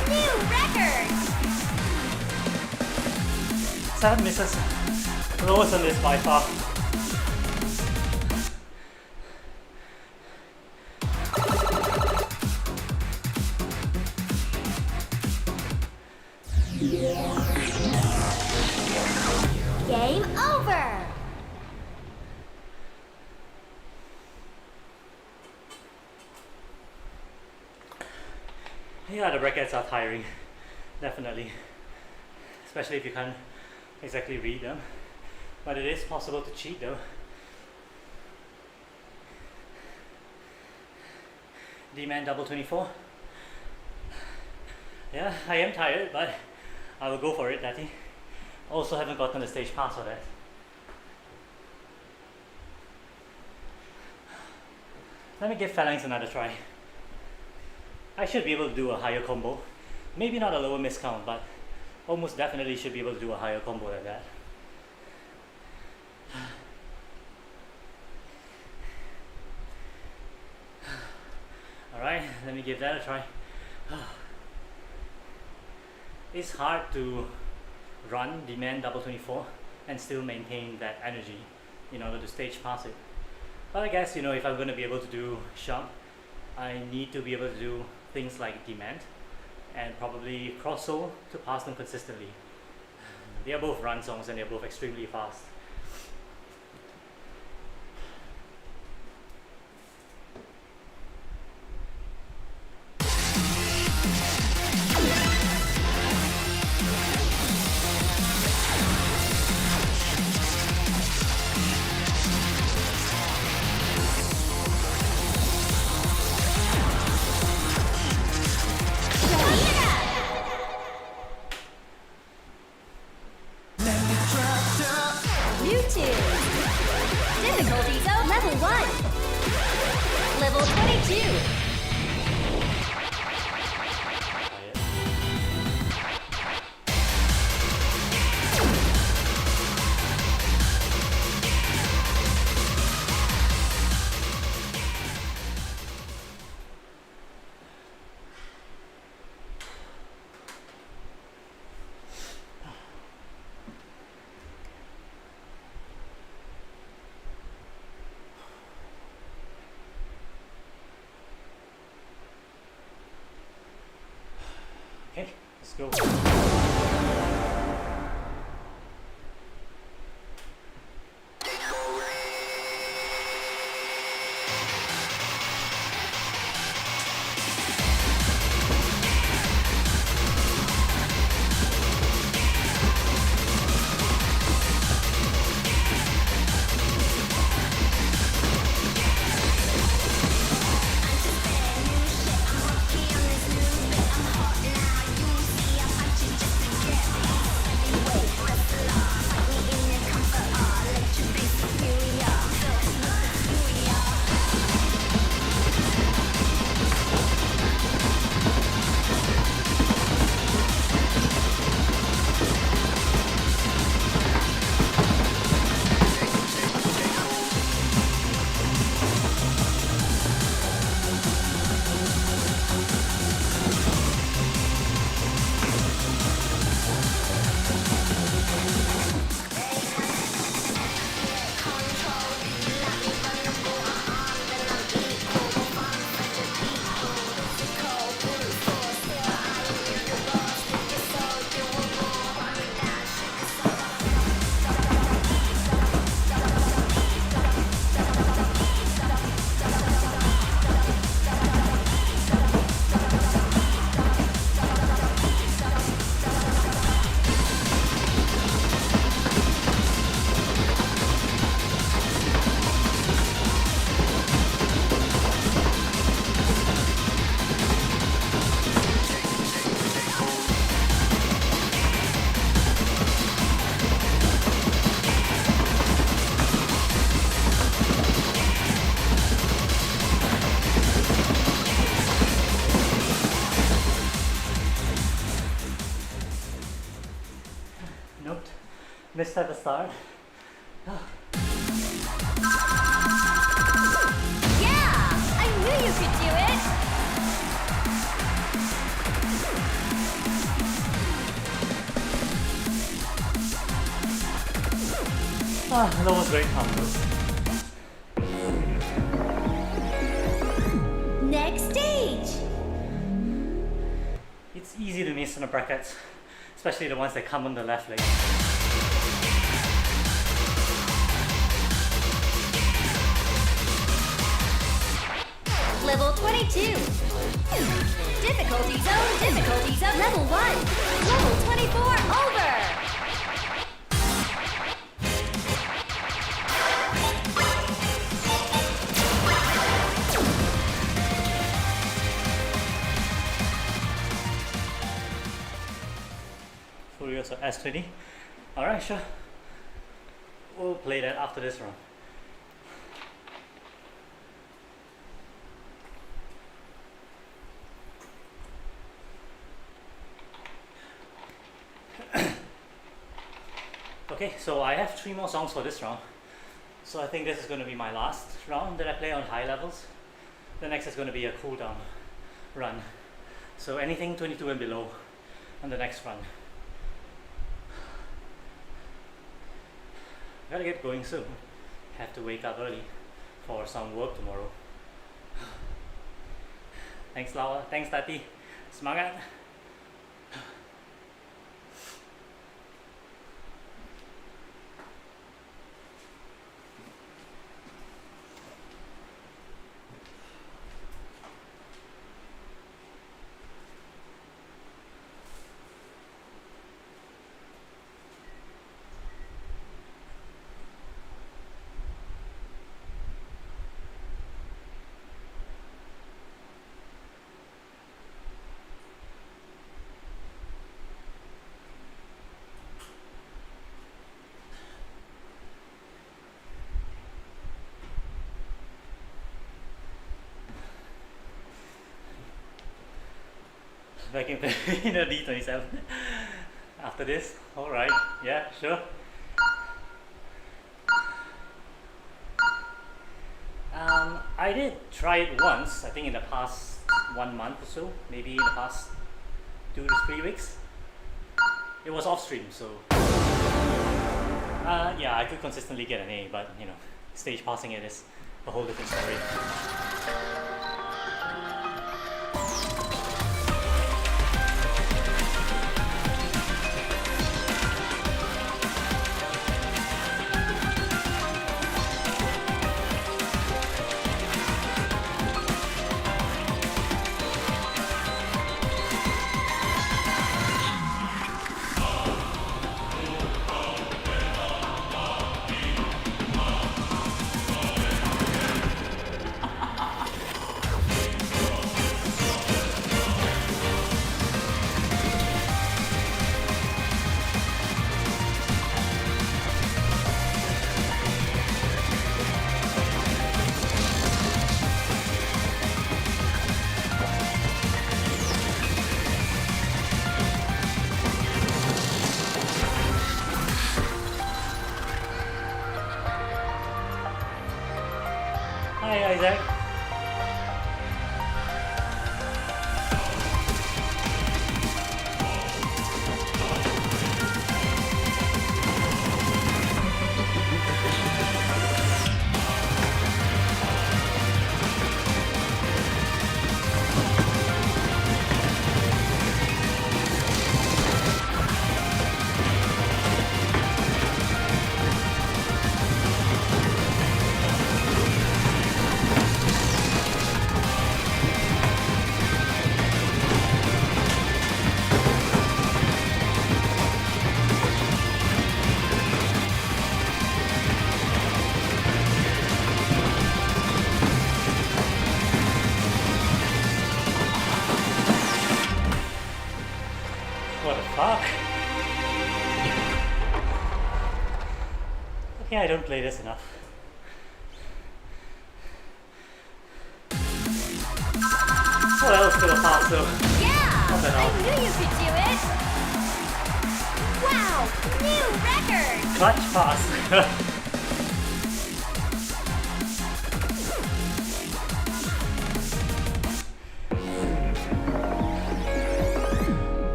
New record! 7 misses. Lowest on this by far. Game over! Yeah, the brackets are tiring, definitely. Especially if you can't exactly read them. But it is possible to cheat though. D-man double 24. Yeah, I am tired, but I will go for it, Daddy. Also haven't gotten the stage pass for that. Let me give Phalanx another try. I should be able to do a higher combo. Maybe not a lower miscount, but almost definitely should be able to do a higher combo than that. Alright, let me give that a try. It's hard to run demand double 24 and still maintain that energy in order to stage pass it. But I guess, you know, if I'm going to be able to do Sharp, I need to be able to do things like demand and probably cross soul to pass them consistently. They are both run songs and they're both extremely fast. Let me drop down Difficulty zone level 1. Level 22. Okay, let's go. Nope, missed at the start. Yeah! I knew you could do it! That was great combos. Next stage! It's easy to miss on the brackets, especially the ones that come on the left leg. Level 22. Difficulty zone level 1. Level 24 over. Furious of S20. Alright, sure. We'll play that after this round. Okay, so I have 3 more songs for this round. So I think this is going to be my last round that I play on high levels. The next is going to be a cool down run. So anything 22 and below on the next run. Gotta get going soon. Have to wake up early for some work tomorrow. Thanks Laura, thanks Tati. Semangat! vacuum cleaner D27 after this. Alright, yeah, sure. I did try it once, I think in the past 1 month or so, maybe in the past 2 to 3 weeks. It was off stream, so yeah, I could consistently get an A, but you know, stage passing it is a whole different story. Hi Isaac. What the fuck? Okay, I don't play this enough. Well, that was still a pass though. Yeah! Not at I all. knew you could do it! Wow! New record! Clutch pass.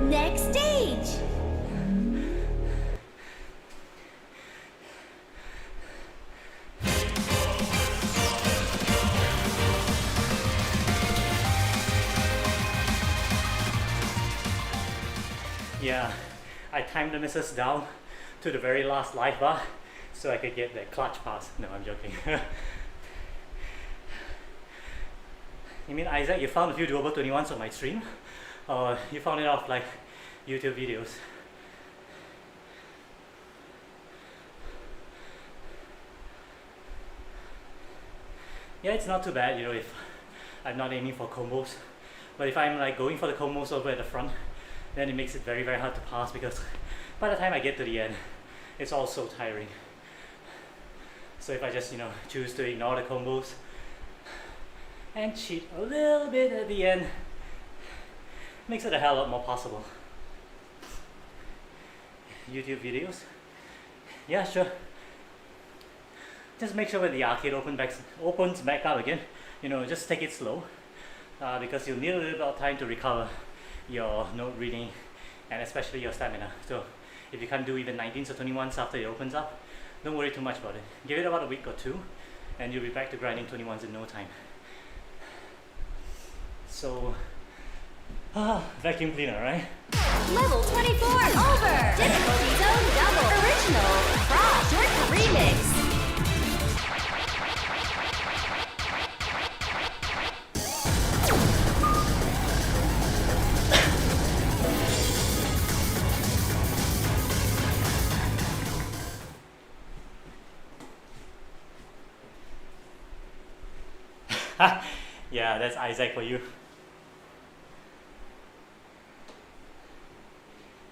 Next stage! Yeah, I timed the misses down to the very last life bar so I could get that clutch pass. No, I'm joking. You mean Isaac, you found a few doable 21s on my stream? Or you found it off like YouTube videos? Yeah, it's not too bad, you know, if I'm not aiming for combos. But if I'm like going for the combos over at the front, then it makes it very very hard to pass because by the time I get to the end, it's all so tiring. So if I just, you know, choose to ignore the combos and cheat a little bit at the end, makes it a hell of a lot more possible. YouTube videos? Yeah, sure. Just make sure when the arcade opens back up again, you know, just take it slow because you'll need a little bit of time to recover your note reading and especially your stamina. So if you can't do even 19s or 21s after it opens up, don't worry too much about it. Give it about a week or two and you'll be back to grinding 21s in no time. So, vacuum cleaner, right? Level 24 over! Difficulty zone double! Original! Frost! Short remix! Yeah, that's Isaac for you.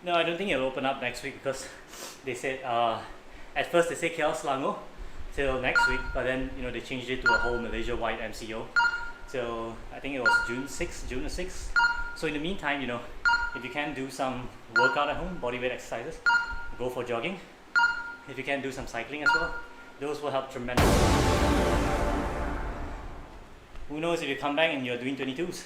No, I don't think it'll open up next week because they said at first they said KL Selangor till next week, but then, you know, they changed it to a whole Malaysia-wide MCO. So I think it was June 6th, June the 6th. So in the meantime, you know, if you can do some workout at home, body weight exercises, go for jogging. If you can do some cycling as well, those will help tremendously. Who knows if you come back and you're doing 22s?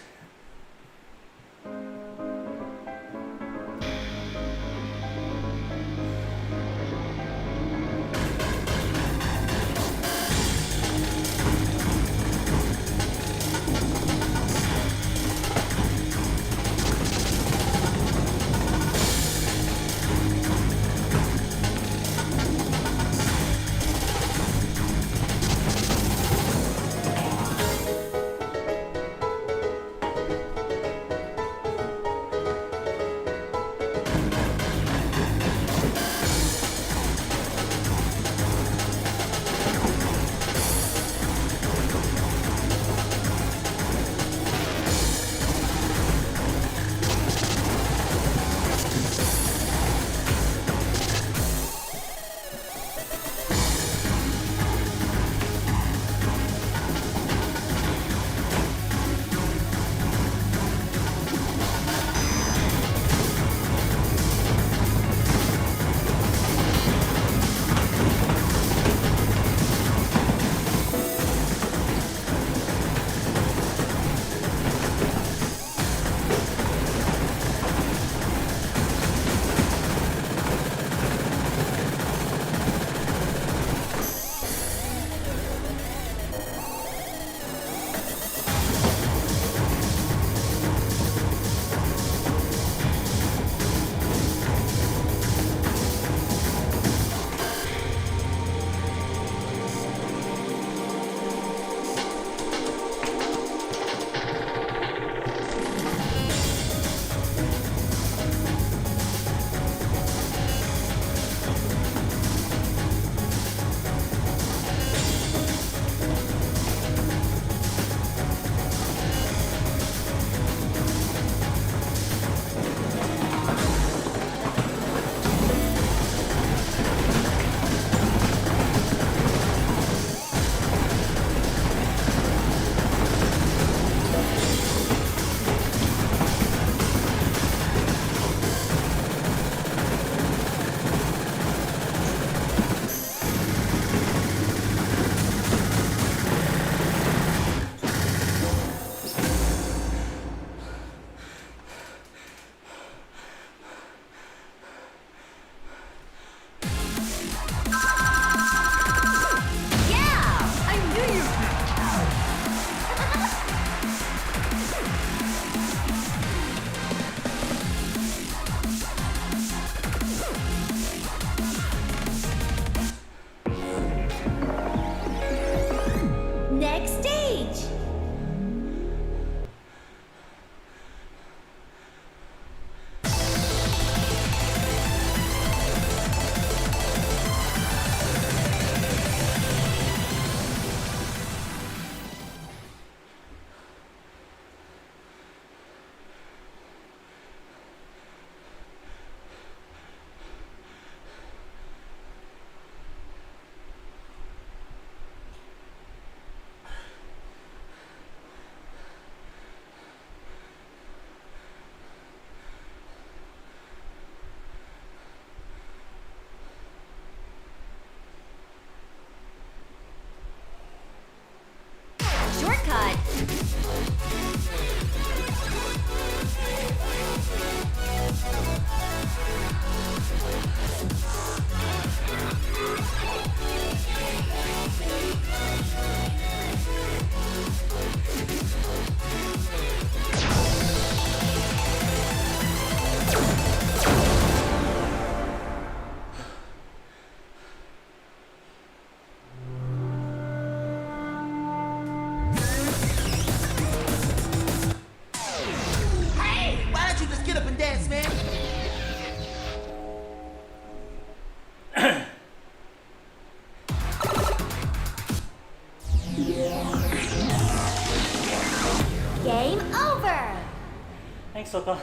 Thanks, Soka.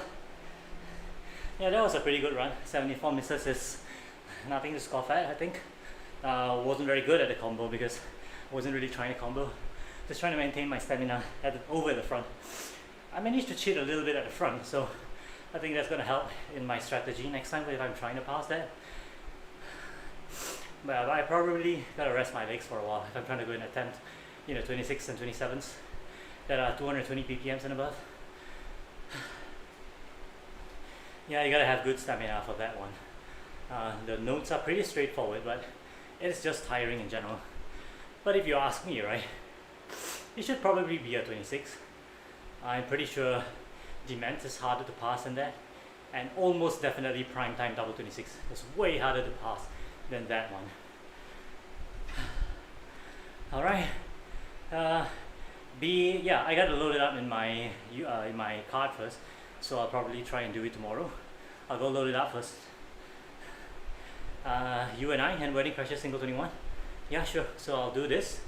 Yeah, that was a pretty good run. 74 misses is nothing to scoff at, I think. Wasn't very good at the combo because I wasn't really trying to combo. Just trying to maintain my stamina over the front. I managed to cheat a little bit at the front, so I think that's gonna help in my strategy next time if I'm trying to pass that. But I probably gotta rest my legs for a while if I'm trying to go and attempt, 26 and 27s that are 220 ppms and above. Yeah, you gotta have good stamina for that one. The notes are pretty straightforward, but it's just tiring in general. But if you ask me, right, it should probably be a 26. I'm pretty sure Dement is harder to pass than that, and almost definitely Prime Time double 26 is way harder to pass than that one. Alright. I gotta load it up in my card first, so I'll probably try and do it tomorrow. I'll go load it up first. UNI, hand wedding crashes single 21. Yeah, sure. So I'll do this.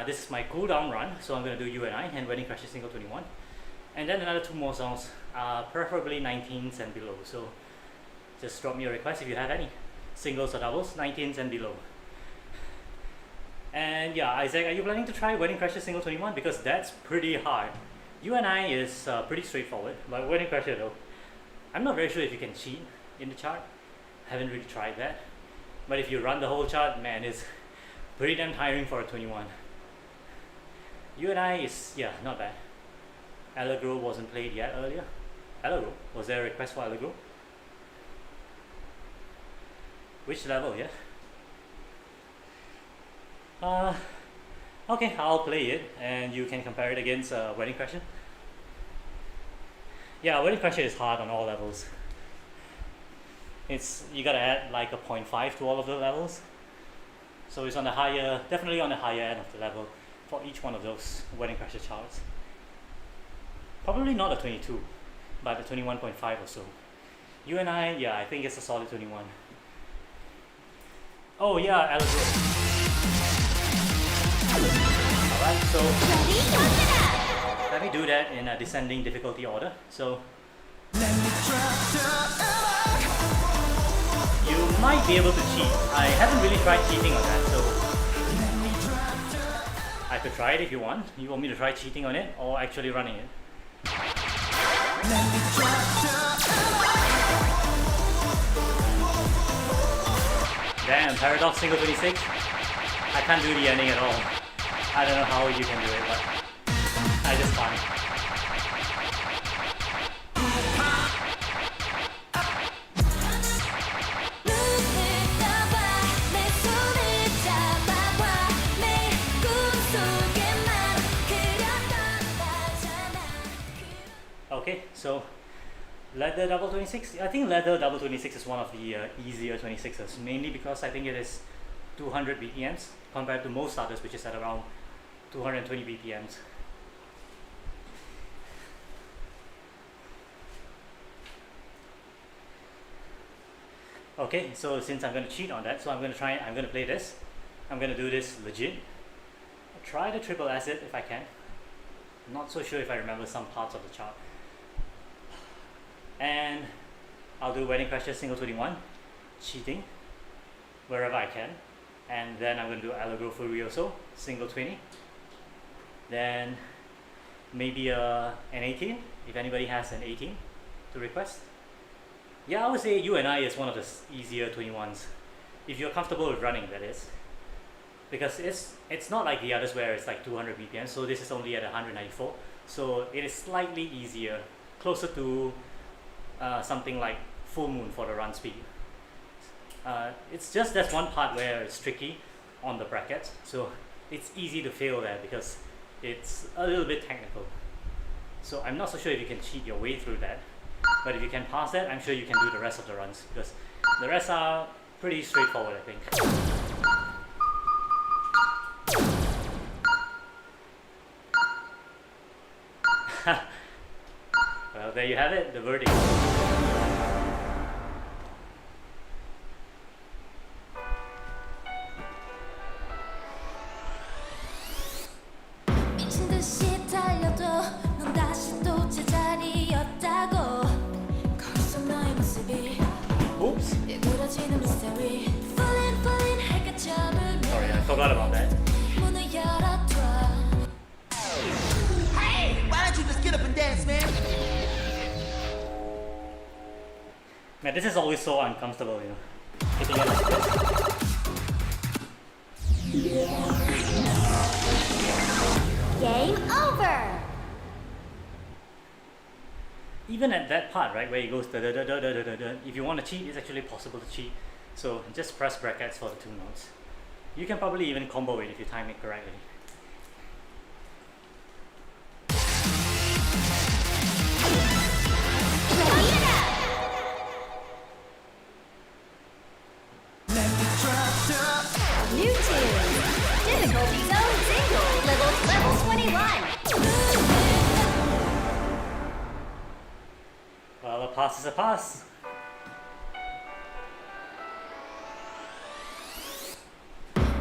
This is my cooldown run, so I'm gonna do UNI, hand wedding crashes single 21, and then another 2 more songs, preferably 19s and below. So just drop me a request if you have any singles or doubles, 19s and below. And yeah, Isaac, are you planning to try wedding crashes single 21? Because that's pretty hard. UNI is pretty straightforward, but wedding crasher though, I'm not very sure if you can cheat in the chart. Haven't really tried that, but if you run the whole chart, man, it's pretty damn tiring for a 21. UNI is, yeah, not bad. Allegro wasn't played yet earlier. Allegro? Was there a request for Allegro? Which level, yeah? Okay, I'll play it and you can compare it against Wedding Crasher. Yeah, Wedding Crasher is hard on all levels. You gotta add like a 0.5 to all of the levels. So it's on the higher, definitely on the higher end of the level for each one of those Wedding Crasher charts. Probably not a 22, but a 21.5 or so. UNI, yeah, I think it's a solid 21. Oh yeah, Allegro. Alright, so let me do that in a descending difficulty order. So you might be able to cheat. I haven't really tried cheating on that, so I could try it if you want. You want me to try cheating on it or actually running it? Damn, Paradox single 26. I can't do the ending at all. I don't know how you can do it, but I just can't. Okay, so leather double 26. I think leather double 26 is one of the easier 26s, mainly because I think it is 200 BPMs compared to most others, which is at around 220 BPMs. Okay, so since I'm going to cheat on that, so I'm going to play this. I'm going to do this legit. I'll try to triple S it if I can. I'm not so sure if I remember some parts of the chart. And I'll do Wedding Crasher single 21, cheating wherever I can, and then I'm going to do Allegro Furioso single 20, then maybe an 18 if anybody has an 18 to request. Yeah, I would say UNI is one of the easier 21s if you're comfortable with running, that is, because it's not like the others where it's like 200 BPM, so this is only at 194, so it is slightly easier, closer to something like Full Moon for the run speed. It's just that's one part where it's tricky on the brackets, so it's easy to fail there because it's a little bit technical. So I'm not so sure if you can cheat your way through that, but if you can pass that, I'm sure you can do the rest of the runs because the rest are pretty straightforward, I think. Well, there you have it, the verdict. 미친 듯이 달려도 넌 다시 또 제자리였다고 거기서 너의 모습이 Oops. 일그러지는 mystery Falling falling 해가 점을 Sorry, I forgot about that. 문을 열어둬 Hey, why don't you just get up and dance? Man, this is always so uncomfortable, you know. Hitting it like this. Game over! Even at that part, right, where it goes da da da da da da da, if you want to cheat, it's actually possible to cheat. So just press brackets for the 2 notes. You can probably even combo it if you time it correctly. New tune. Difficulty zone single. Level 21. Well, a pass is a pass.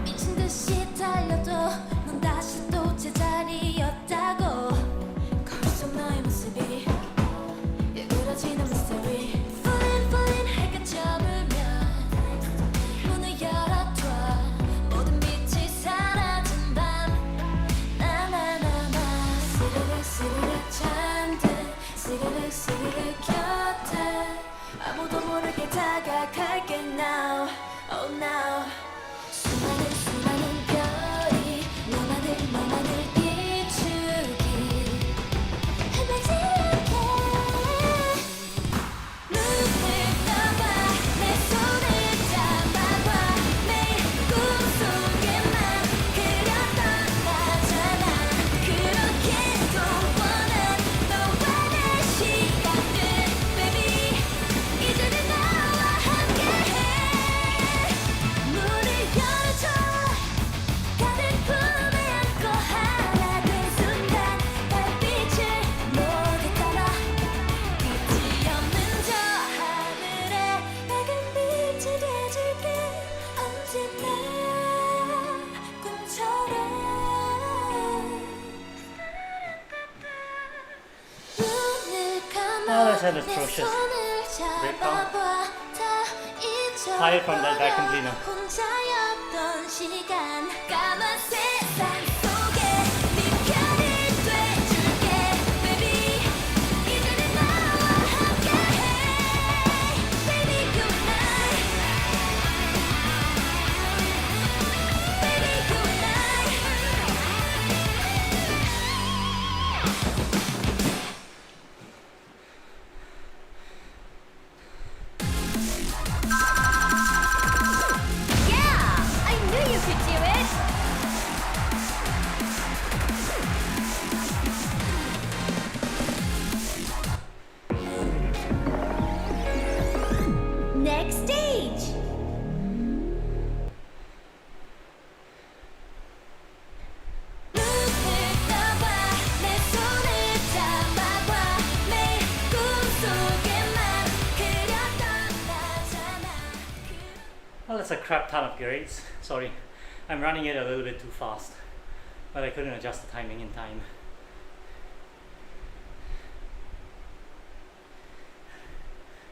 미친 듯이 달려도 넌 다시 또 제자리였다고 거울 속 너의 모습이 일그러지는 mystery Falling falling 해가 저물면 문을 열어둬 모든 빛이 사라진 밤 나나나나 스르륵 스르륵 잠든 스르륵 스르륵 곁에 아무도 모르게 다가갈게 now oh now 수많은 수많은 별이 너만을 비추기 헤매지 않게 눈을 떠봐 내 손을 잡아봐 매일 꿈속에만 그렸던 나잖아 그렇게도 원한 너와 내 시간들 baby 이제는 나와 함께해 문을 열어줘 가득 품에 안고 하나 된 순간 달빛을 모두 따라 끝이 없는 저 하늘에 밝은 빛이 돼줄게 언제나 꿈처럼 눈을 감아 that's an 내 atrocious 손을 breakdown. 잡아봐 다 잊어버려 Tired from that vacuum cleaner. 혼자였던 시간 까만 세상 속에 네 편이 돼줄게 baby 이제는 나와 함께해 baby good night baby good night Yeah! I knew you could do it! Next stage! 눈을 떠봐 내 손을 잡아봐 매일 꿈속에만 그렸던 나잖아 Well, that's a crap ton of grades. Sorry, I'm running it a little bit too fast, but I couldn't adjust the timing in time.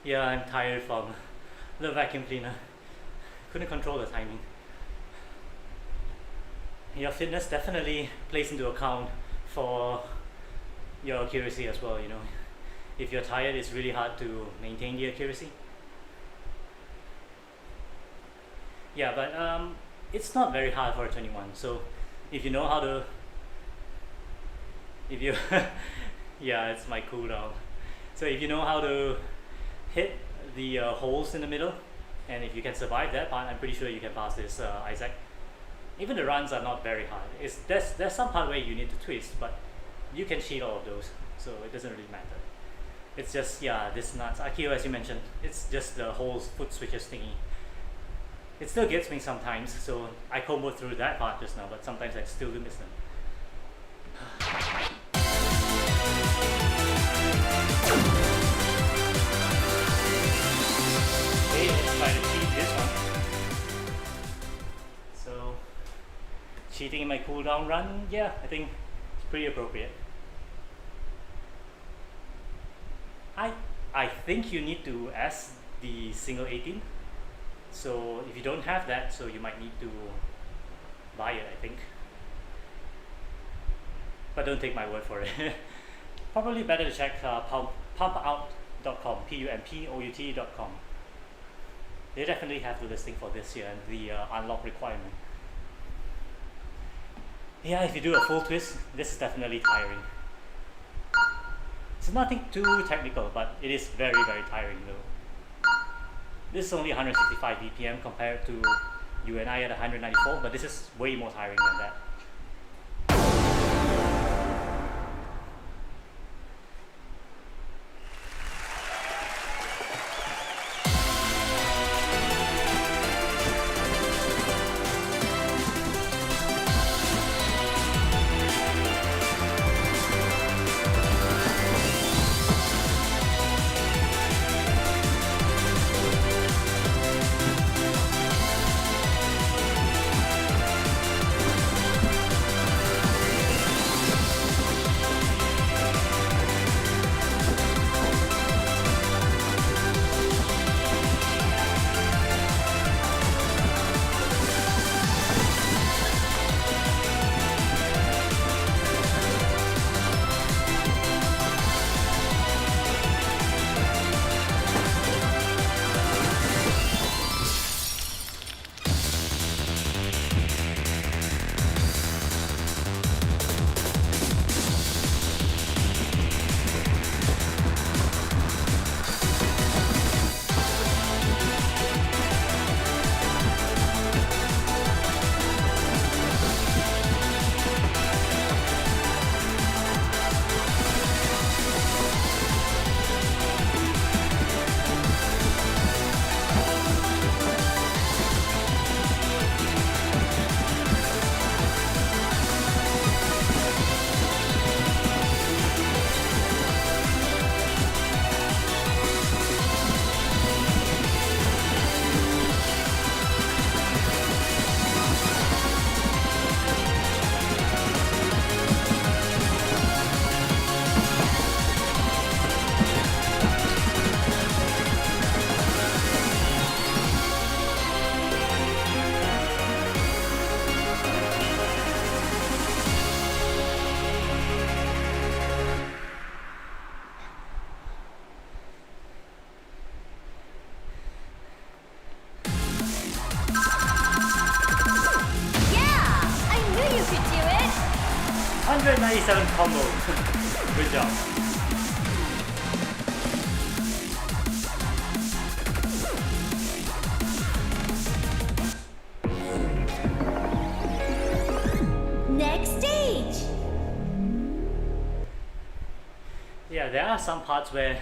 Yeah, I'm tired from the vacuum cleaner. Couldn't control the timing. Your fitness definitely plays into account for your accuracy as well, you know. If you're tired, it's really hard to maintain the accuracy. Yeah, but it's not very hard for a 21. So if you know how to, if you, yeah, it's my cooldown. So if you know how to hit the holes in the middle, and if you can survive that part, I'm pretty sure you can pass this Isaac. Even the runs are not very hard. There's some part where you need to twist, but you can cheat all of those, so it doesn't really matter. It's just, yeah, this nuts. Akio, as you mentioned, it's just the whole foot switches thingy. It still gets me sometimes, so I comboed through that part just now, but sometimes I still do miss them. Okay, let's try to cheat this one. So, cheating in my cooldown run, yeah, I think it's pretty appropriate. I think you need to ask the single 18. So if you don't have that, so you might need to buy it, I think. But don't take my word for it. Probably better to check pump out pumpout.com, pumpout.com. They definitely have the listing for this year and the unlock requirement. Yeah, if you do a full twist, this is definitely tiring. It's nothing too technical, but it is very, very tiring though. This is only 165 BPM compared to you and I at 194, but this is way more tiring than that. Yeah! I knew you could do it! 197 combo. Good job. Next stage! Yeah, there are some parts where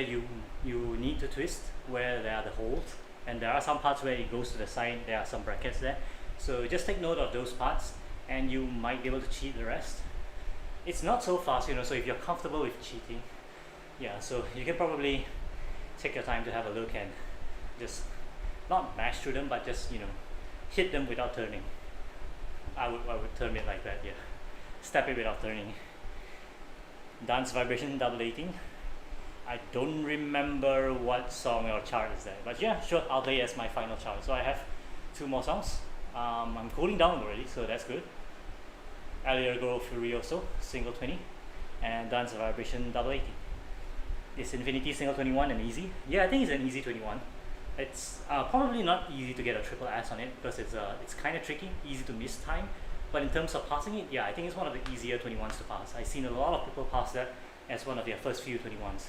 you need to twist where there are the holes, and there are some parts where it goes to the side, there are some brackets there. So just take note of those parts and you might be able to cheat the rest. It's not so fast, so if you're comfortable with cheating, yeah, so you can probably take your time to have a look and just not mash through them, but just hit them without turning. I would term it like that, yeah. Step it without turning. Dance vibration double 18. I don't remember what song or chart is that, but yeah, sure, I'll play as my final chart. So I have 2 more songs. I'm cooling down already, so that's good. Allegro Furioso, single 20, and Dance Vibration double 80. Is Infinity single 21 and easy? Yeah, I think it's an easy 21. It's probably not easy to get a triple S on it because it's kind of tricky, easy to miss time. But in terms of passing it, yeah, I think it's one of the easier 21s to pass. I've seen a lot of people pass that as one of their first few 21s.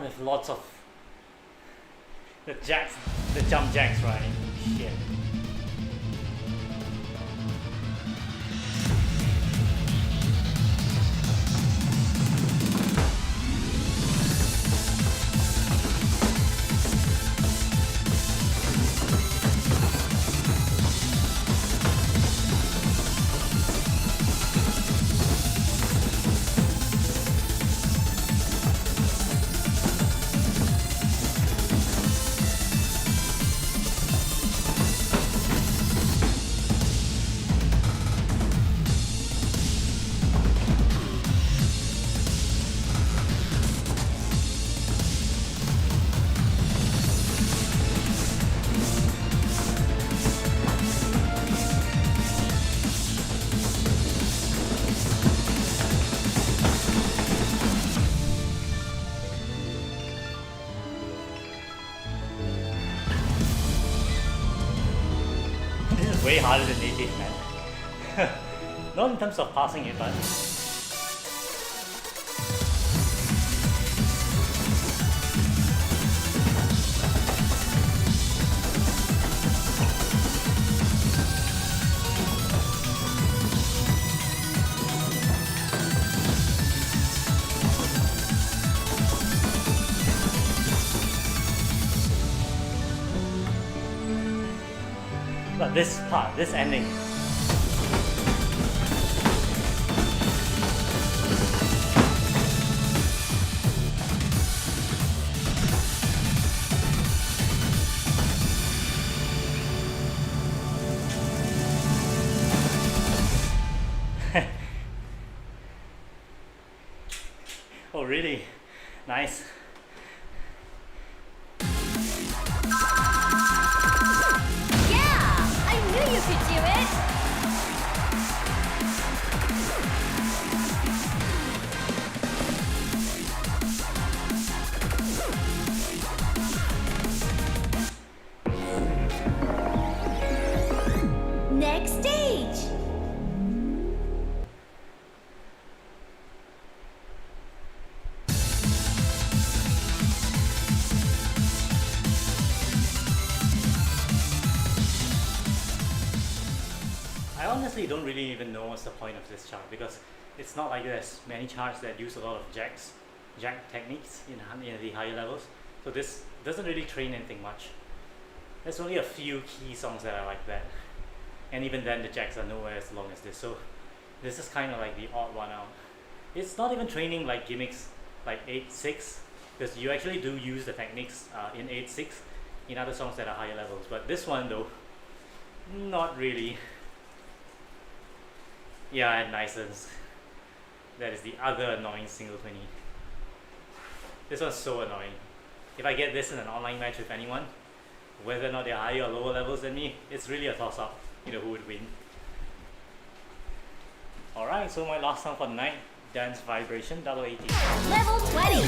with lots of the jacks, the jump jacks, right? Shit. This is way harder than native, man. Not in terms of passing it, but this part, this ending. Oh, really? Nice. You could do it! Next stage! I honestly don't really even know what's the point of this chart, because it's not like there's many charts that use a lot of jack techniques in the higher levels. So this doesn't really train anything much. There's only a few key songs that are like that, and even then the jacks are nowhere as long as this. So this is kind of like the odd one out. It's not even training like gimmicks like 8/6, because you actually do use the techniques in 8/6 in other songs that are higher levels. But this one though, not really. Yeah, and license. That is the other annoying single 20. This one's so annoying. If I get this in an online match with anyone, whether or not they're higher or lower levels than me, it's really a toss-up, who would win. Alright, so my last song for the night, Dance Vibration, double 80. Level 20!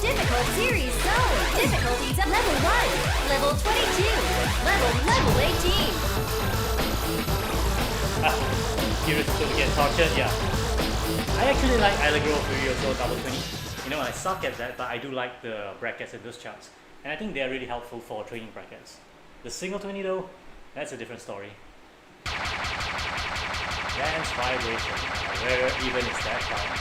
Difficult series zone! Difficulties at level 1! Level 22! Level 18! Curious to get tortured, yeah. I actually like Allegro 3 or so double 20. I suck at that, but I do like the brackets in those charts. And I think they're really helpful for training brackets. The single 20 though, that's a different story. Dance Vibration. Where even is that found?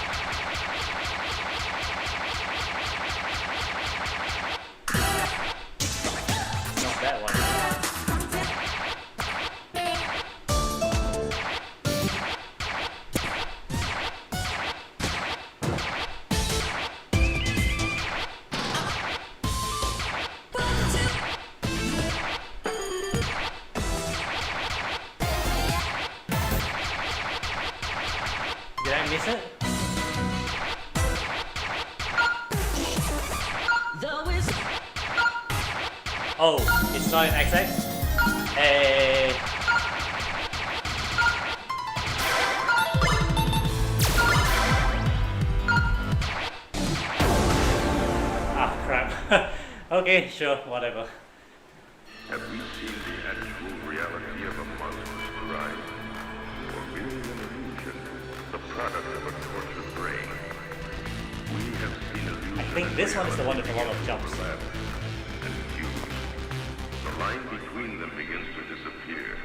Not that one. Did I miss it? Oh, it's not an XX? Hey. Ah, crap. Okay, sure, whatever. Have we seen the actual reality of a monstrous crime? Or merely an illusion, the product of a tortured brain? We have seen illusions. I think This one is the one with a lot of jumps. Overlap and fuse. The line between them begins to disappear.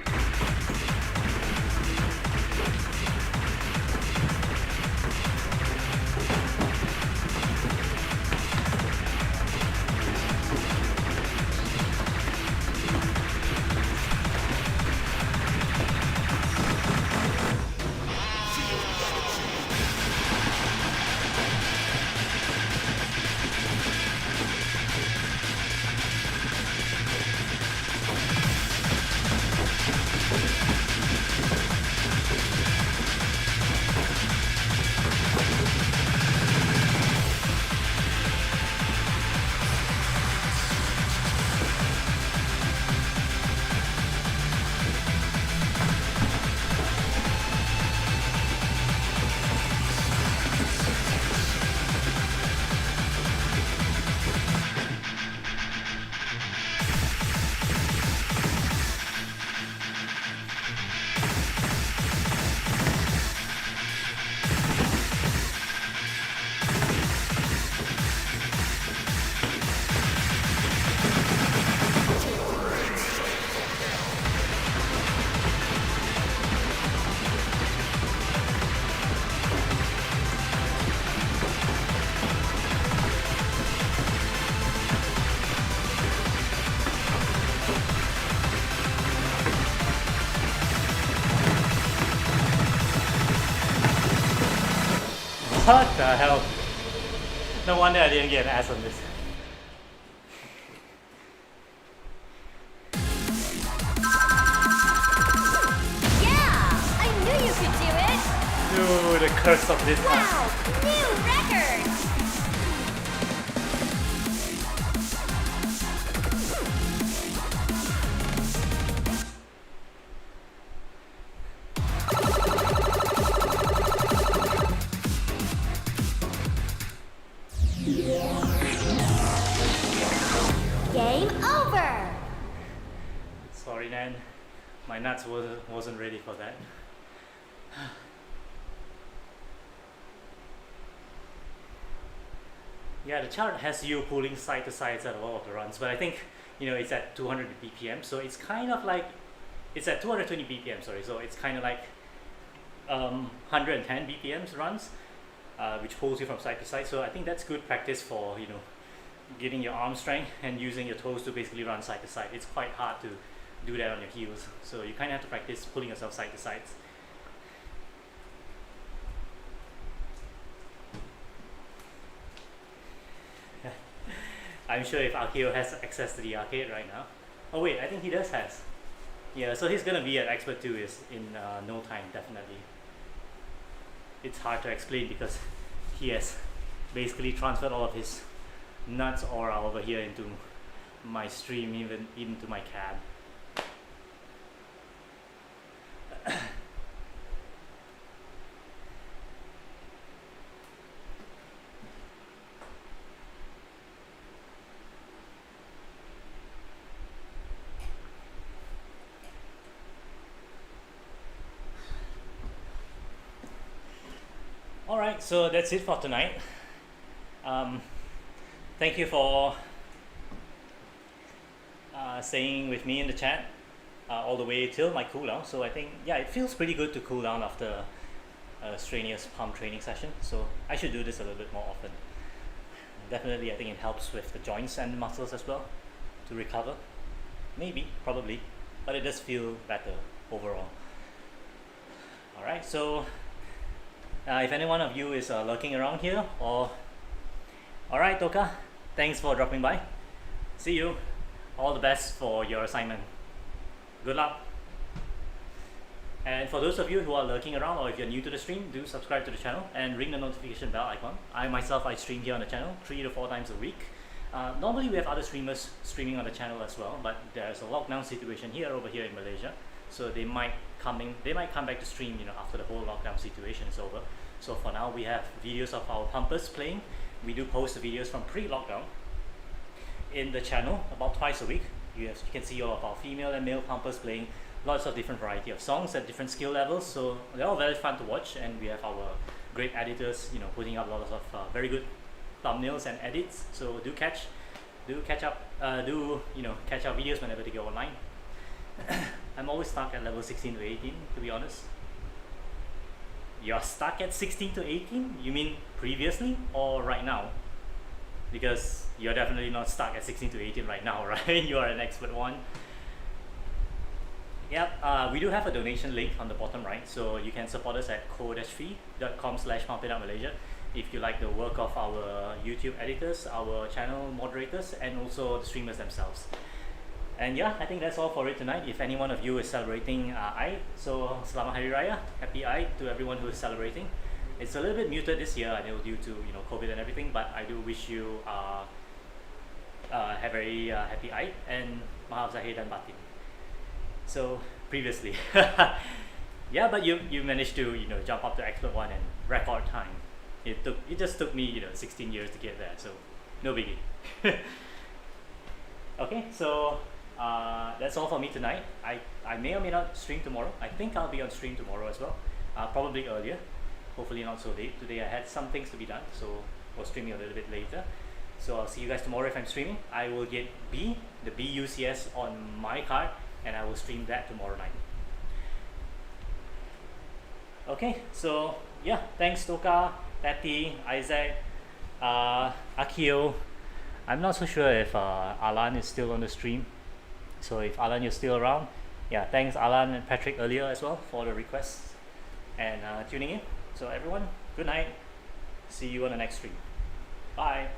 What the hell? No wonder I didn't get an ass on this. Yeah! I knew you could do it! Dude, the curse of this one. Wow! New record! Game over! Sorry, Nan. My nuts wasn't ready for that. Yeah, the chart has you pulling side to sides at a lot of the runs, but I think it's at 200 BPM, so it's kind of like it's at 220 BPM. Sorry, so it's kind of like 110 BPMs runs, which pulls you from side to side. So I think that's good practice for getting your arm strength and using your toes to basically run side to side. It's quite hard to do that on your heels, so you kind of have to practice pulling yourself side to sides. I'm sure if Akio has access to the arcade right now. Oh wait, I think he does has. Yeah, so he's gonna be at Expert 2 is in no time, definitely. It's hard to explain because he has basically transferred all of his nuts aura over here into my stream, even into my cab. Alright, so that's it for tonight. Thank you for staying with me in the chat all the way till my cooldown. So I think, yeah, it feels pretty good to cool down after a strenuous pump training session. So I should do this a little bit more often. Definitely, I think it helps with the joints and the muscles as well to recover. Maybe, probably, but it does feel better overall. Alright, so if any one of you is lurking around here, or alright, Toka, thanks for dropping by. See you. All the best for your assignment. Good luck. And for those of you who are lurking around, or if you're new to the stream, do subscribe to the channel and ring the notification bell icon. I stream here on the channel 3 to 4 times a week. Normally we have other streamers streaming on the channel as well, but there's a lockdown situation over here in Malaysia, so they might come back to stream after the whole lockdown situation is over. So for now, we have videos of our pumpers playing. We do post the videos from pre-lockdown in the channel about twice a week. You can see all of our female and male pumpers playing lots of different variety of songs at different skill levels, so they're all very fun to watch, and we have our great editors putting up lots of very good thumbnails and edits. So do catch up, catch our videos whenever they go online. I'm always stuck at level 16 to 18, to be honest. You're stuck at 16 to 18? You mean previously or right now? Because you're definitely not stuck at 16 to 18 right now, right? You are an expert one. Yep, we do have a donation link on the bottom right, so you can support us at ko-fi.com/Malaysia if you like the work of our YouTube editors, our channel moderators, and also the streamers themselves. And yeah, I think that's all for it tonight. If any one of you is celebrating Eid, so Selamat Hari Raya, Happy Eid to everyone who is celebrating. It's a little bit muted this year, I know, due to COVID and everything, but I do wish you have a very happy Eid and Maaf Zahir dan Batin. So previously, yeah, but you managed to jump up to expert one in record time. It just took me 16 years to get there, so no biggie. Okay, so that's all for me tonight. I may or may not stream tomorrow. I think I'll be on stream tomorrow as well, probably earlier, hopefully not so late. Today I had some things to be done, so we're streaming a little bit later. So I'll see you guys tomorrow if I'm streaming. I will get the BUCS on my card, and I will stream that tomorrow night. Okay, so yeah, thanks Toka, Tati, Isaac, Akio. I'm not so sure if Alan is still on the stream. So if Alan, you're still around, yeah, thanks Alan and Patrick earlier as well for the requests and tuning in. So everyone, good night. See you on the next stream. Bye.